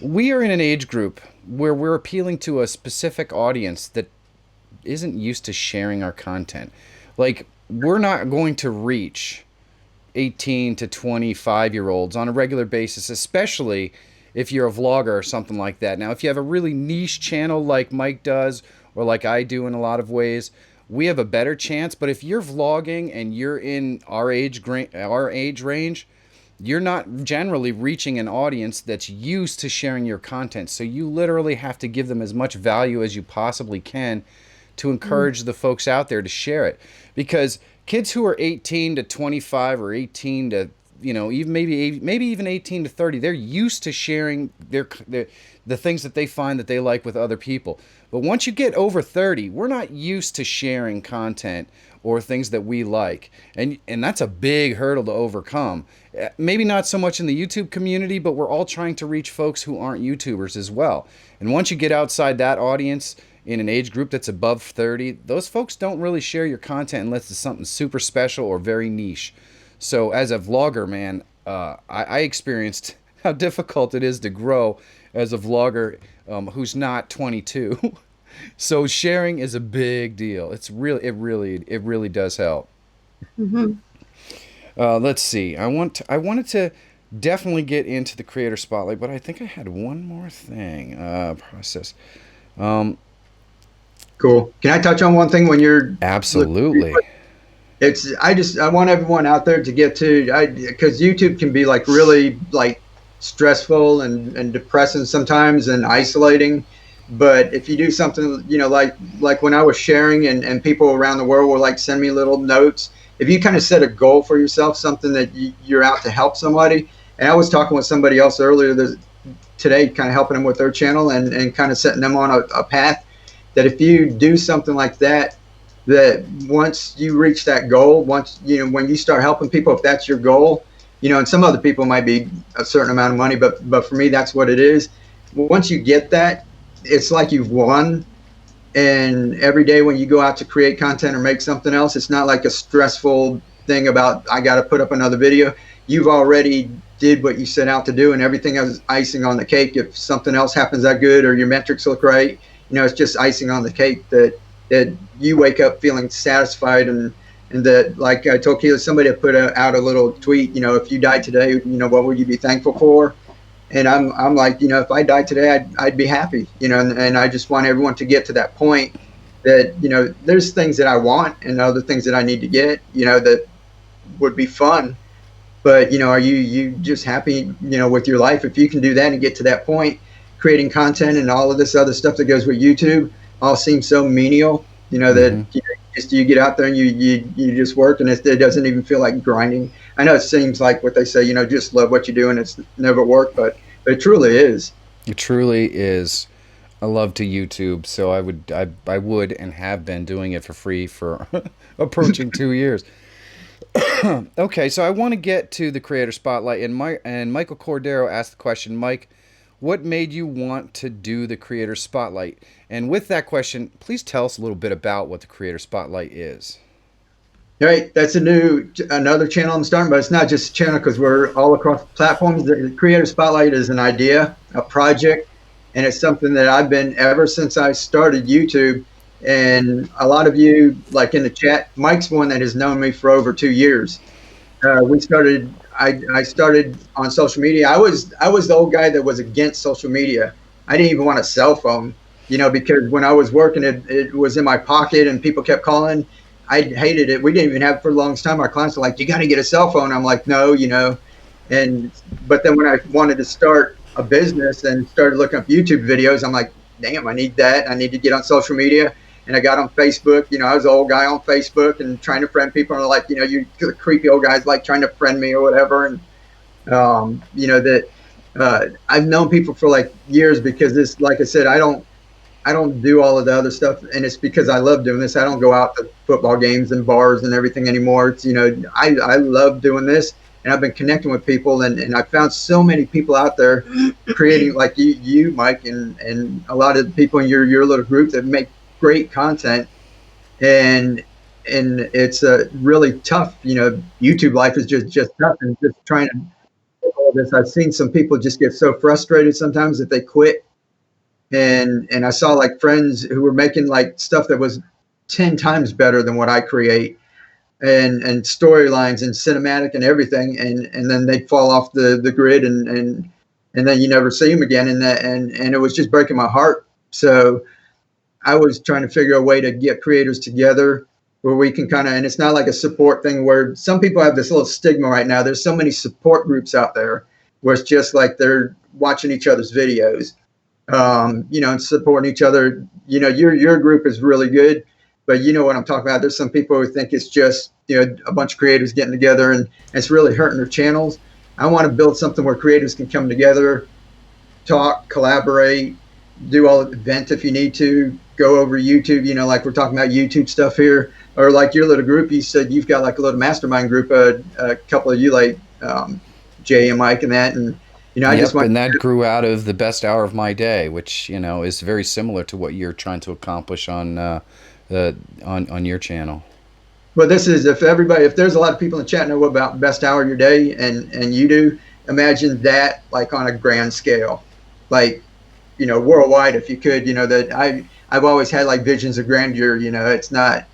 we are in an age group where we're appealing to a specific audience that isn't used to sharing our content. Like, we're not going to reach 18 to 25-year-olds on a regular basis, especially if you're a vlogger or something like that. Now, if you have a really niche channel like Mike does, or like I do in a lot of ways, we have a better chance. But if you're vlogging and you're in our age range, you're not generally reaching an audience that's used to sharing your content. So you literally have to give them as much value as you possibly can to encourage the folks out there to share it. Because kids who are 18 to 25 or 18 to, even maybe even 18 to 30, they're used to sharing the things that they find that they like with other people. But once you get over 30, we're not used to sharing content or things that we like. And that's a big hurdle to overcome. Maybe not so much in the YouTube community, but we're all trying to reach folks who aren't YouTubers as well. And once you get outside that audience, in an age group that's above 30, those folks don't really share your content unless it's something super special or very niche. So as a vlogger, man, I experienced how difficult it is to grow as a vlogger who's not 22. So sharing is a big deal. It really does help. Let's see. I wanted to definitely get into the creator spotlight, but I think I had one more thing. Process. Cool. Can I touch on one thing when you're... Absolutely. I want everyone out there to get to, because YouTube can be like really like stressful and depressing sometimes and isolating. But if you do something, like when I was sharing and people around the world will like send me little notes, if you kind of set a goal for yourself, something that you're out to help somebody. And I was talking with somebody else earlier today, kind of helping them with their channel and kind of setting them on a path. That if you do something like that once you reach that goal, when you start helping people, if that's your goal, and some other people might be a certain amount of money, but for me, that's what it is. Once you get that, it's like you've won. And every day when you go out to create content or make something else, it's not like a stressful thing about, I got to put up another video. You've already did what you set out to do, and everything is icing on the cake. If something else happens that good or your metrics look right, it's just icing on the cake that you wake up feeling satisfied, and that, like I told Keely, somebody had put out a little tweet, if you died today, what would you be thankful for? And I'm like, if I died today, I'd be happy, and I just want everyone to get to that point that, there's things that I want and other things that I need to get, that would be fun. But, are you just happy, with your life? If you can do that and get to that point, creating content and all of this other stuff that goes with YouTube all seems so menial, that you get out there and you just work, and it doesn't even feel like grinding. I know it seems like what they say, just love what you do and it's never work, but it truly is. It truly is a love to YouTube. So I would and have been doing it for free for approaching 2 years. Okay, so I want to get to the creator spotlight, and Michael Cordero asked the question, Mike, what made you want to do the creator spotlight? And with that question, please tell us a little bit about what the creator spotlight is. Right, that's another channel I'm starting, but it's not just a channel because we're all across platforms. The Creator Spotlight is an idea, a project, and it's something that I've been ever since I started YouTube. And a lot of you, like in the chat, Mike's one that has known me for over 2 years. We started. I started on social media. I was the old guy that was against social media. I didn't even want a cell phone, because when I was working, it was in my pocket and people kept calling. I hated it. We didn't even have it for the longest time. Our clients were like, "You got to get a cell phone." I'm like, "No." And but then when I wanted to start a business and started looking up YouTube videos, I'm like, "Damn, I need that. I need to get on social media." And I got on Facebook. I was an old guy on Facebook and trying to friend people. And they're like, you creepy old guys like trying to friend me or whatever. And that I've known people for like years because this, like I said, I don't do all of the other stuff, and it's because I love doing this. I don't go out to football games and bars and everything anymore. It's I love doing this, and I've been connecting with people, and I found so many people out there creating like you Mike, and a lot of the people in your little group that make great content, and it's really tough. YouTube life is just tough, and just trying to do all this. I've seen some people just get so frustrated sometimes that they quit, and I saw like friends who were making like stuff that was 10 times better than what I create, and storylines and cinematic and everything, and then they'd fall off the grid, and then you never see them again, and it was just breaking my heart. So I was trying to figure a way to get creators together where we can kind of, and it's not like a support thing where some people have this little stigma right now. There's so many support groups out there where it's just like they're watching each other's videos, and supporting each other. Your group is really good, but you know what I'm talking about. There's some people who think it's just, a bunch of creators getting together, and it's really hurting their channels. I want to build something where creators can come together, talk, collaborate, do all event if you need to, go over YouTube, like we're talking about YouTube stuff here, or like your little group. You said you've got like a little mastermind group, a couple of you like Jay and Mike and that, and I just want. And that grew out of the best hour of my day, which is very similar to what you're trying to accomplish on your channel. Well, this is if there's a lot of people in the chat know about best hour of your day, and you do, imagine that like on a grand scale, like worldwide if you could. That I've always had like visions of grandeur. It's not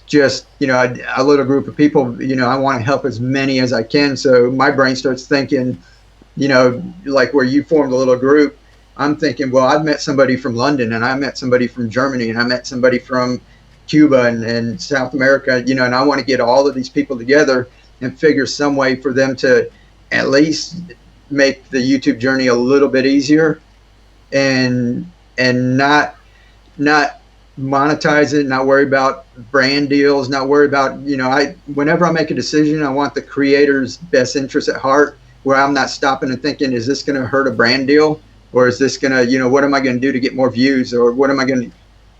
just a little group of people. I want to help as many as I can, so my brain starts thinking, like where you formed a little group, I'm thinking, well, I've met somebody from London, and I met somebody from Germany, and I met somebody from Cuba and South America, and I want to get all of these people together and figure some way for them to at least make the YouTube journey a little bit easier, and not monetize it, not worry about brand deals, not worry about, whenever I make a decision, I want the creator's best interest at heart, where I'm not stopping and thinking, is this going to hurt a brand deal? Or is this going to, what am I going to do to get more views? Or what am I going to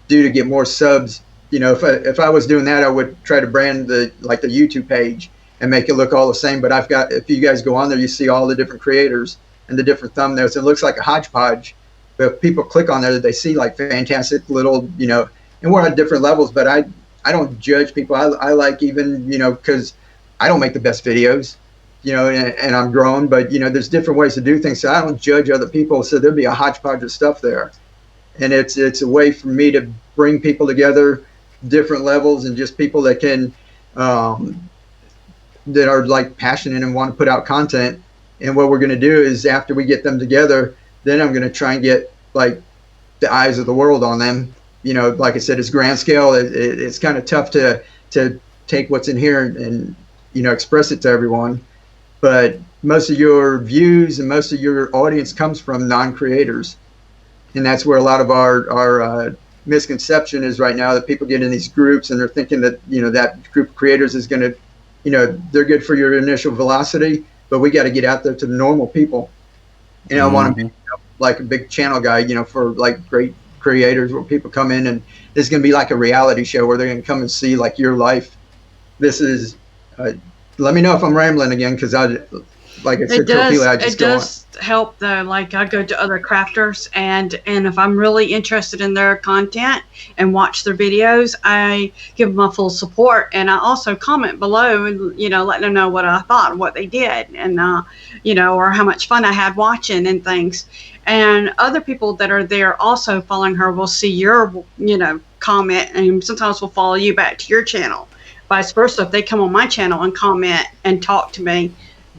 do to get more subs? If I was doing that, I would try to brand the YouTube page and make it look all the same. But if you guys go on there, you see all the different creators and the different thumbnails. It looks like a hodgepodge. But if people click on there, they see like fantastic little, and we're on different levels, but I don't judge people. I like even, because I don't make the best videos, and I'm grown, but there's different ways to do things. So I don't judge other people. So there'll be a hodgepodge of stuff there. And it's a way for me to bring people together, different levels, and just people that can, that are like passionate and want to put out content. And what we're going to do is after we get them together, then I'm going to try and get like the eyes of the world on them. Like I said, it's grand scale. It's kind of tough to take what's in here and express it to everyone. But most of your views and most of your audience comes from non-creators. And that's where a lot of our misconception is right now, that people get in these groups and they're thinking that, that group of creators is going to, they're good for your initial velocity, but we got to get out there to the normal people. I want to be like a big channel guy, for like great creators where people come in, and this is going to be like a reality show where they're going to come and see like your life. This is, let me know if I'm rambling again, because like I It said, tell does. Keely, I just It go on. does help though. Like I go to other crafters, and if I'm really interested in their content and watch their videos, I give them my full support, and I also comment below and let them know what I thought, what they did, and or how much fun I had watching and things. And other people that are there also following her will see your comment, and sometimes will follow you back to your channel. Vice versa, if they come on my channel and comment and talk to me,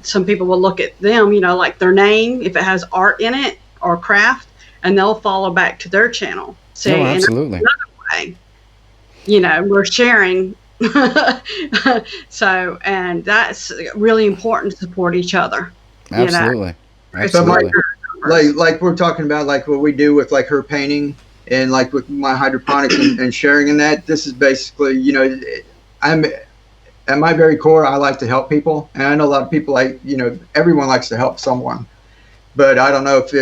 some people will look at them, like their name, if it has art in it or craft, and they'll follow back to their channel. See, No, absolutely. another way, we're sharing. So, and that's really important to support each other. Absolutely. So Absolutely. like we're talking about, like what we do with like her painting and like with my hydroponics and sharing in that. This is basically, I'm at my very core, I like to help people, and I know a lot of people like, everyone likes to help someone, but I don't know if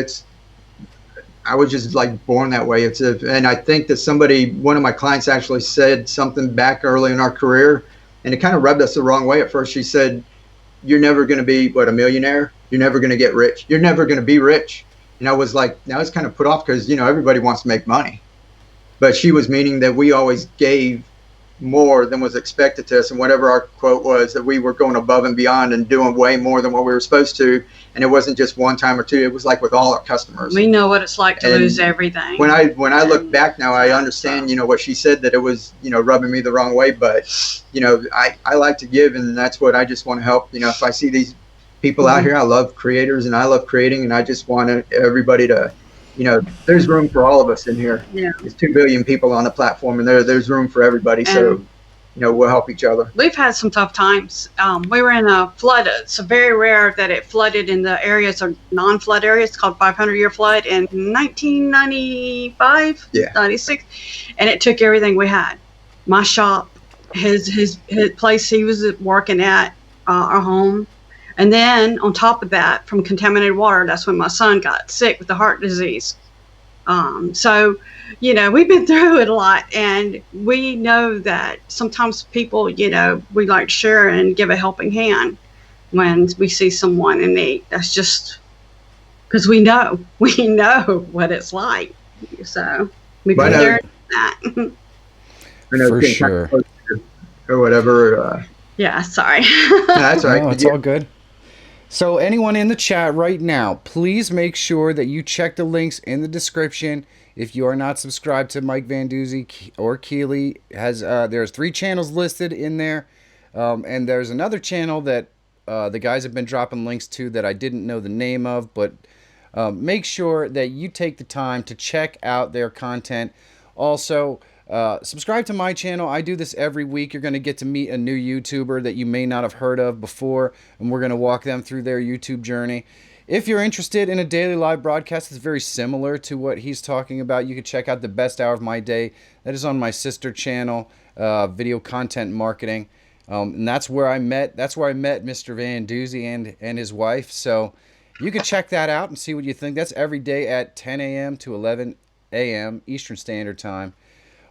I was just like born that way. And I think that one of my clients actually said something back early in our career, and it kind of rubbed us the wrong way at first. She said, "You're never going to be a millionaire. You're never going to get rich. You're never going to be rich." And I was like, I was kind of put off because, everybody wants to make money, but she was meaning that we always gave more than was expected to us, and whatever our quote was, that we were going above and beyond and doing way more than what we were supposed to. And it wasn't just one time or two, it was like with all our customers. We know what it's like to lose everything. When I look back now, I understand what she said, that it was rubbing me the wrong way, but I like to give, and that's what I just want to help. If I see these people out here, I love creators and I love creating, and I just want everybody to there's room for all of us in here. Yeah. There's 2 billion people on the platform, and there's room for everybody. So, we'll help each other. We've had some tough times. We were in a flood. It's very rare that it flooded in the areas or non-flood areas. It's called 500-year flood in 1995, 96. And it took everything we had. My shop, his place he was working at, our home. And then on top of that, from contaminated water, that's when my son got sick with the heart disease. So, we've been through it a lot, and we know that sometimes people, we like to share and give a helping hand when we see someone in need. That's just because we know what it's like. So we've been there that. For sure. Or whatever. Yeah, sorry. No, that's all right. No, it's all good. So anyone in the chat right now, please make sure that you check the links in the description. If you are not subscribed to Mike VanDuzee or Keely, there's 3 channels listed in there. And there's another channel that the guys have been dropping links to that I didn't know the name of. But make sure that you take the time to check out their content. Also, subscribe to my channel. I do this every week. You're going to get to meet a new YouTuber that you may not have heard of before, and we're going to walk them through their YouTube journey. If you're interested in a daily live broadcast that's very similar to what he's talking about, you can check out the best hour of my day. That is on my sister channel, Video Content Marketing, and that's where I met Mr. VanDuzee and his wife. So you can check that out and see what you think. That's every day at 10 a.m. to 11 a.m. Eastern Standard Time.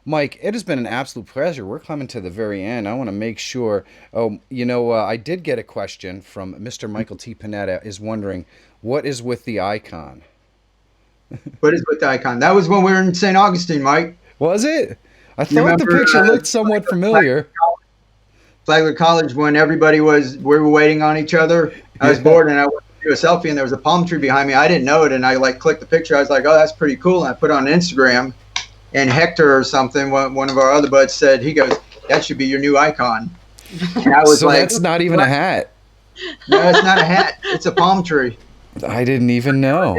Mike, it has been an absolute pleasure. We're coming to the very end. I want to make sure. I did get a question from Mr. Michael T. Panetta, is wondering, what is with the icon? What is with the icon? That was when we were in St. Augustine, Mike. Was it? I thought the picture looked somewhat familiar. Flagler College, when we were waiting on each other. I was bored, and I went to do a selfie, and there was a palm tree behind me. I didn't know it, and I clicked the picture. I was like, oh, that's pretty cool. And I put it on Instagram. And Hector or something, one of our other buds said, he goes, that should be your new icon. And I was so that's not even a hat. No, it's not a hat. It's a palm tree. I didn't even know.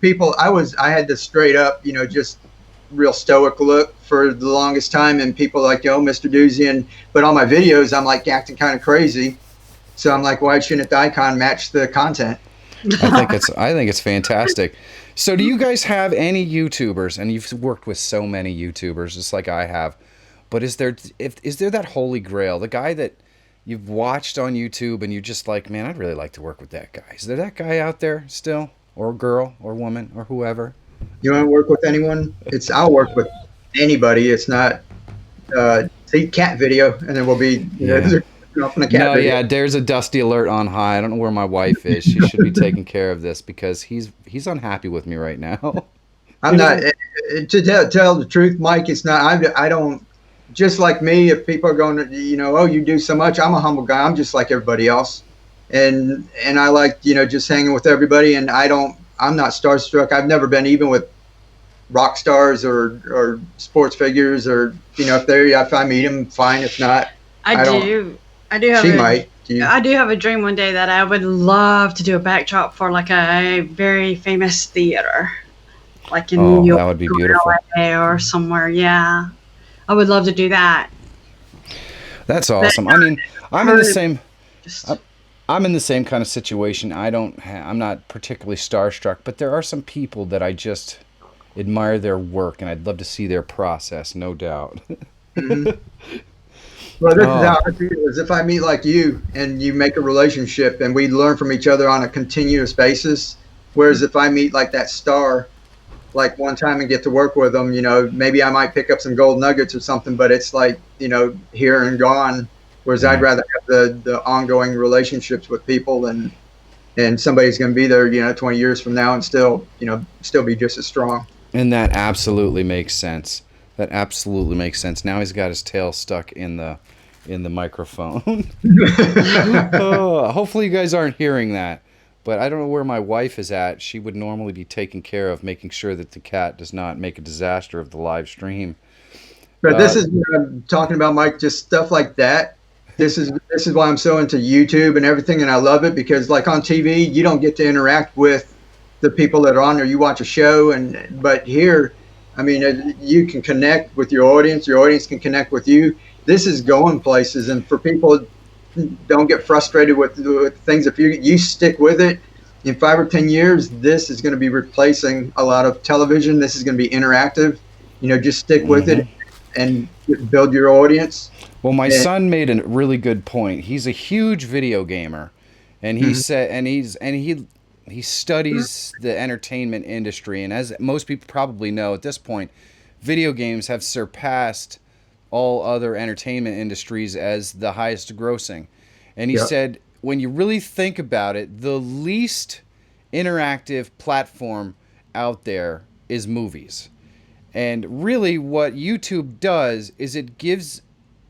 People, I had this straight up, just real stoic look for the longest time. And people like, Mr. Duzee. But on my videos, I'm like acting kind of crazy. So I'm like, why shouldn't the icon match the content? I think it's fantastic. So do you guys have any YouTubers, and you've worked with so many YouTubers just like I have, but is there that holy grail, the guy that you've watched on YouTube and you're just like, man, I'd really like to work with that guy? Is there that guy out there still, or girl or woman or whoever? You want to work with anyone? I'll work with anybody. It's not see cat video, and then we'll be off in a cat No, video. yeah, there's a dusty alert on high. I don't know where my wife is. She should be taking care of this because he's unhappy with me right now. I'm He not doesn't. tell the truth, Mike. It's not. I don't. Just like me, if people are going to, oh, you do so much. I'm a humble guy. I'm just like everybody else, and I like just hanging with everybody. And I'm not starstruck. I've never been even with rock stars or sports figures or if I meet them, fine. If not, I I don't. do. I do have She might. I do have a dream one day that I would love to do a backdrop for like a very famous theater, like in New Oh, York that would be or beautiful. LA or somewhere. Yeah, I would love to do that. That's But awesome. I mean, I'm in the same. just I'm in the same kind of situation. I'm not particularly starstruck, but there are some people that I just admire their work, and I'd love to see their process, no doubt. Mhm. Well, this is Oh, how I feel. Is if I meet like you and you make a relationship and we learn from each other on a continuous basis. Whereas if I meet like that star, like one time and get to work with them, maybe I might pick up some gold nuggets or something, but it's like, here and gone. Whereas I'd yeah. rather have the ongoing relationships with people and somebody's going to be there, 20 years from now and still be just as strong. And that absolutely makes sense. That absolutely makes sense. Now he's got his tail stuck in the microphone. Oh, hopefully you guys aren't hearing that. But I don't know where my wife is at. She would normally be taking care of making sure that the cat does not make a disaster of the live stream. But this Uh, is what I'm talking about, Mike. Just stuff like that. This is why I'm so into YouTube and everything, and I love it because, like on TV, you don't get to interact with the people that are on there. You watch a show, but here, I mean, you can connect with your audience. Your audience can connect with you. This is going places, and for people, don't get frustrated with things. If you stick with it, in 5 or 10 years, this is going to be replacing a lot of television. This is going to be interactive. Just stick with it mhm. and build your audience. Well, my And, son made a really good point. He's a huge video gamer, and he Mhm. said, he studies the entertainment industry, and as most people probably know at this point, video games have surpassed all other entertainment industries as the highest grossing. And he yeah, said, when you really think about it, the least interactive platform out there is movies. And really, what YouTube does is it gives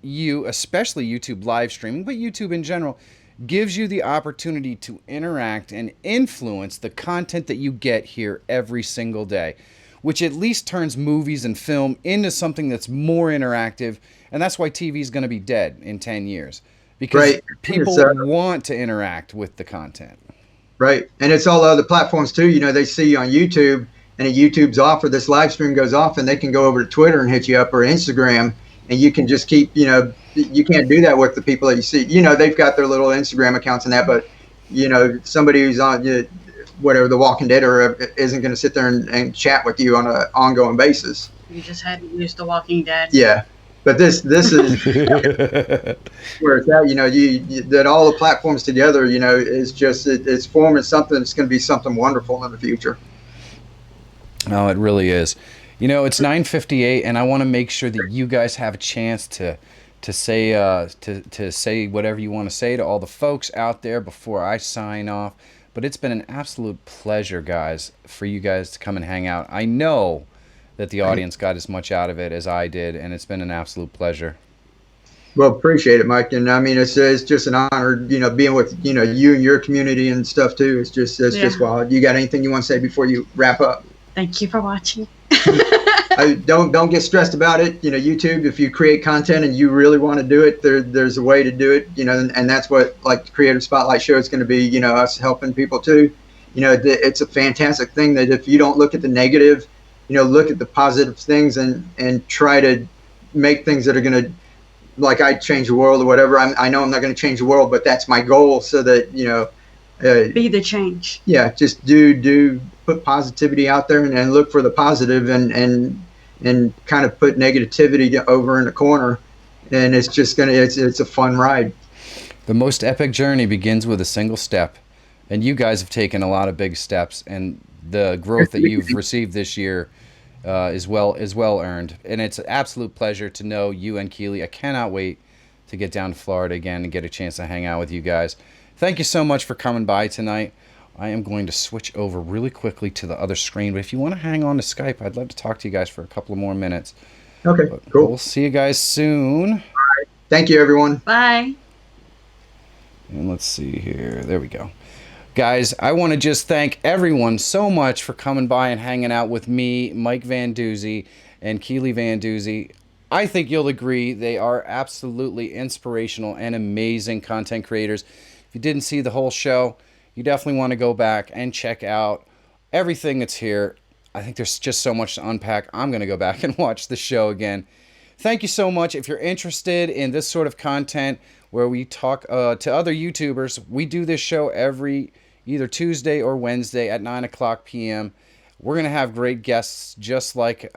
you, especially YouTube live streaming, but YouTube in general, gives you the opportunity to interact and influence the content that you get here every single day, which at least turns movies and film into something that's more interactive. And that's why TV is going to be dead in 10 years because right. It's people want to interact with the content. right, and it's all other platforms too. They see you on YouTube, and YouTube's off, or this live stream goes off, and they can go over to Twitter and hit you up or Instagram, and you can just keep. You can't do that with the people that you see. They've got their little Instagram accounts and that, but somebody who's on whatever The Walking Dead or isn't going to sit there and chat with you on an ongoing basis. you just hadn't used The Walking Dead. Yeah, but this is where it's at. That all the platforms together, is just it's forming something that's going to be something wonderful in the future. Oh, it really is. It's 9:58, and I want to make sure that you guys have a chance to say to say whatever you want to say to all the folks out there before I sign off. But it's been an absolute pleasure, guys, for you guys to come and hang out. I know that the audience got as much out of it as I did, and it's been an absolute pleasure. Well, appreciate it, Mike. And I mean, it's just an honor, being with you and your community and stuff too. It's just wild. You got anything you want to say before you wrap up? Thank you for watching. Don't get stressed about it. YouTube. If you create content and you really want to do it, there's a way to do it. And that's what like the Creative Spotlight Show is going to be. Us helping people too. It's a fantastic thing that if you don't look at the negative, look at the positive things and try to make things that are going to, like I change the world or whatever. I know I'm not going to change the world, but that's my goal. So that Be the change. yeah, just do put positivity out there and look for the positive and kind of put negativity over in the corner, and it's just it's a fun ride. The most epic journey begins with a single step, and you guys have taken a lot of big steps, and the growth that you've received this year is well earned, and it's an absolute pleasure to know you and Keely. I cannot wait to get down to Florida again and get a chance to hang out with you guys. Thank you so much for coming by tonight. I am going to switch over really quickly to the other screen, but if you want to hang on to Skype, I'd love to talk to you guys for a couple of more minutes. Okay, But cool. we'll see you guys soon. Thank you, everyone. Bye. And let's see here. There we go. Guys, I want to just thank everyone so much for coming by and hanging out with me, Mike VanDuzee, and Keely VanDuzee. I think you'll agree they are absolutely inspirational and amazing content creators. If you didn't see the whole show, you definitely want to go back and check out everything that's here. I think there's just so much to unpack. I'm going to go back and watch the show again. Thank you so much. If you're interested in this sort of content where we talk to other YouTubers, we do this show every either Tuesday or Wednesday at 9 o'clock p.m. We're going to have great guests just like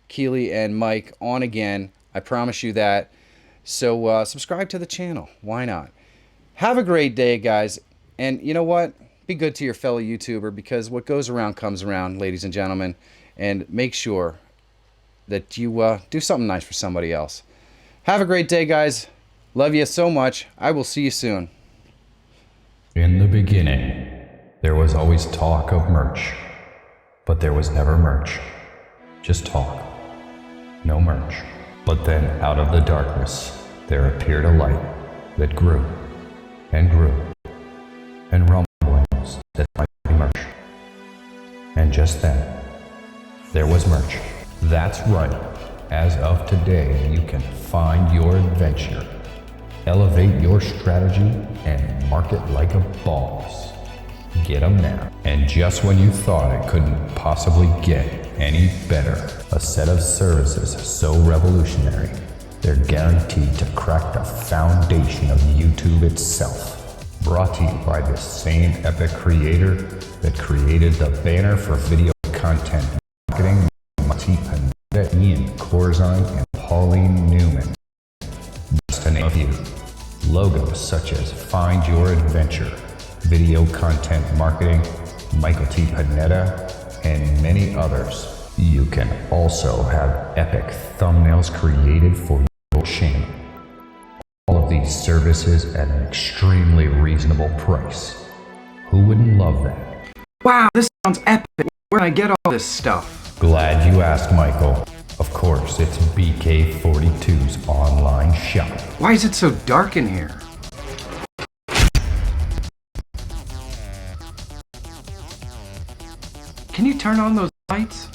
Keely and Mike on again. I promise you that. So subscribe to the channel. Why not? Have a great day, guys. And you know what? Be good to your fellow YouTuber, because what goes around comes around, ladies and gentlemen. And make sure that you do something nice for somebody else. Have a great day, guys. Love you so much. I will see you soon. In the beginning, there was always talk of merch, but there was never merch. Just talk. No merch. But then out of the darkness, there appeared a light that grew and grew, and rumblings that might be merch. And just then, there was merch. That's right. As of today, you can find your adventure, elevate your strategy, and market like a boss. Get them now. And just when you thought it couldn't possibly get any better, a set of services so revolutionary, they're guaranteed to crack the foundation of YouTube itself. Brought to you by this same epic creator that created the banner for video content marketing, Mike VanDuzee, Ian Corzine, and Pauline Newman. Just to name a few. Logos such as Find Your Adventure, Video Content Marketing, Michael T. Panetta, and many others. You can also have epic thumbnails created for your channel. All of these services at an extremely reasonable price. Who wouldn't love that? Wow, this sounds epic. Where do I get all this stuff? Glad you asked, Michael. Of course, it's BK42's online shop. Why is it so dark in here? Can you turn on those lights?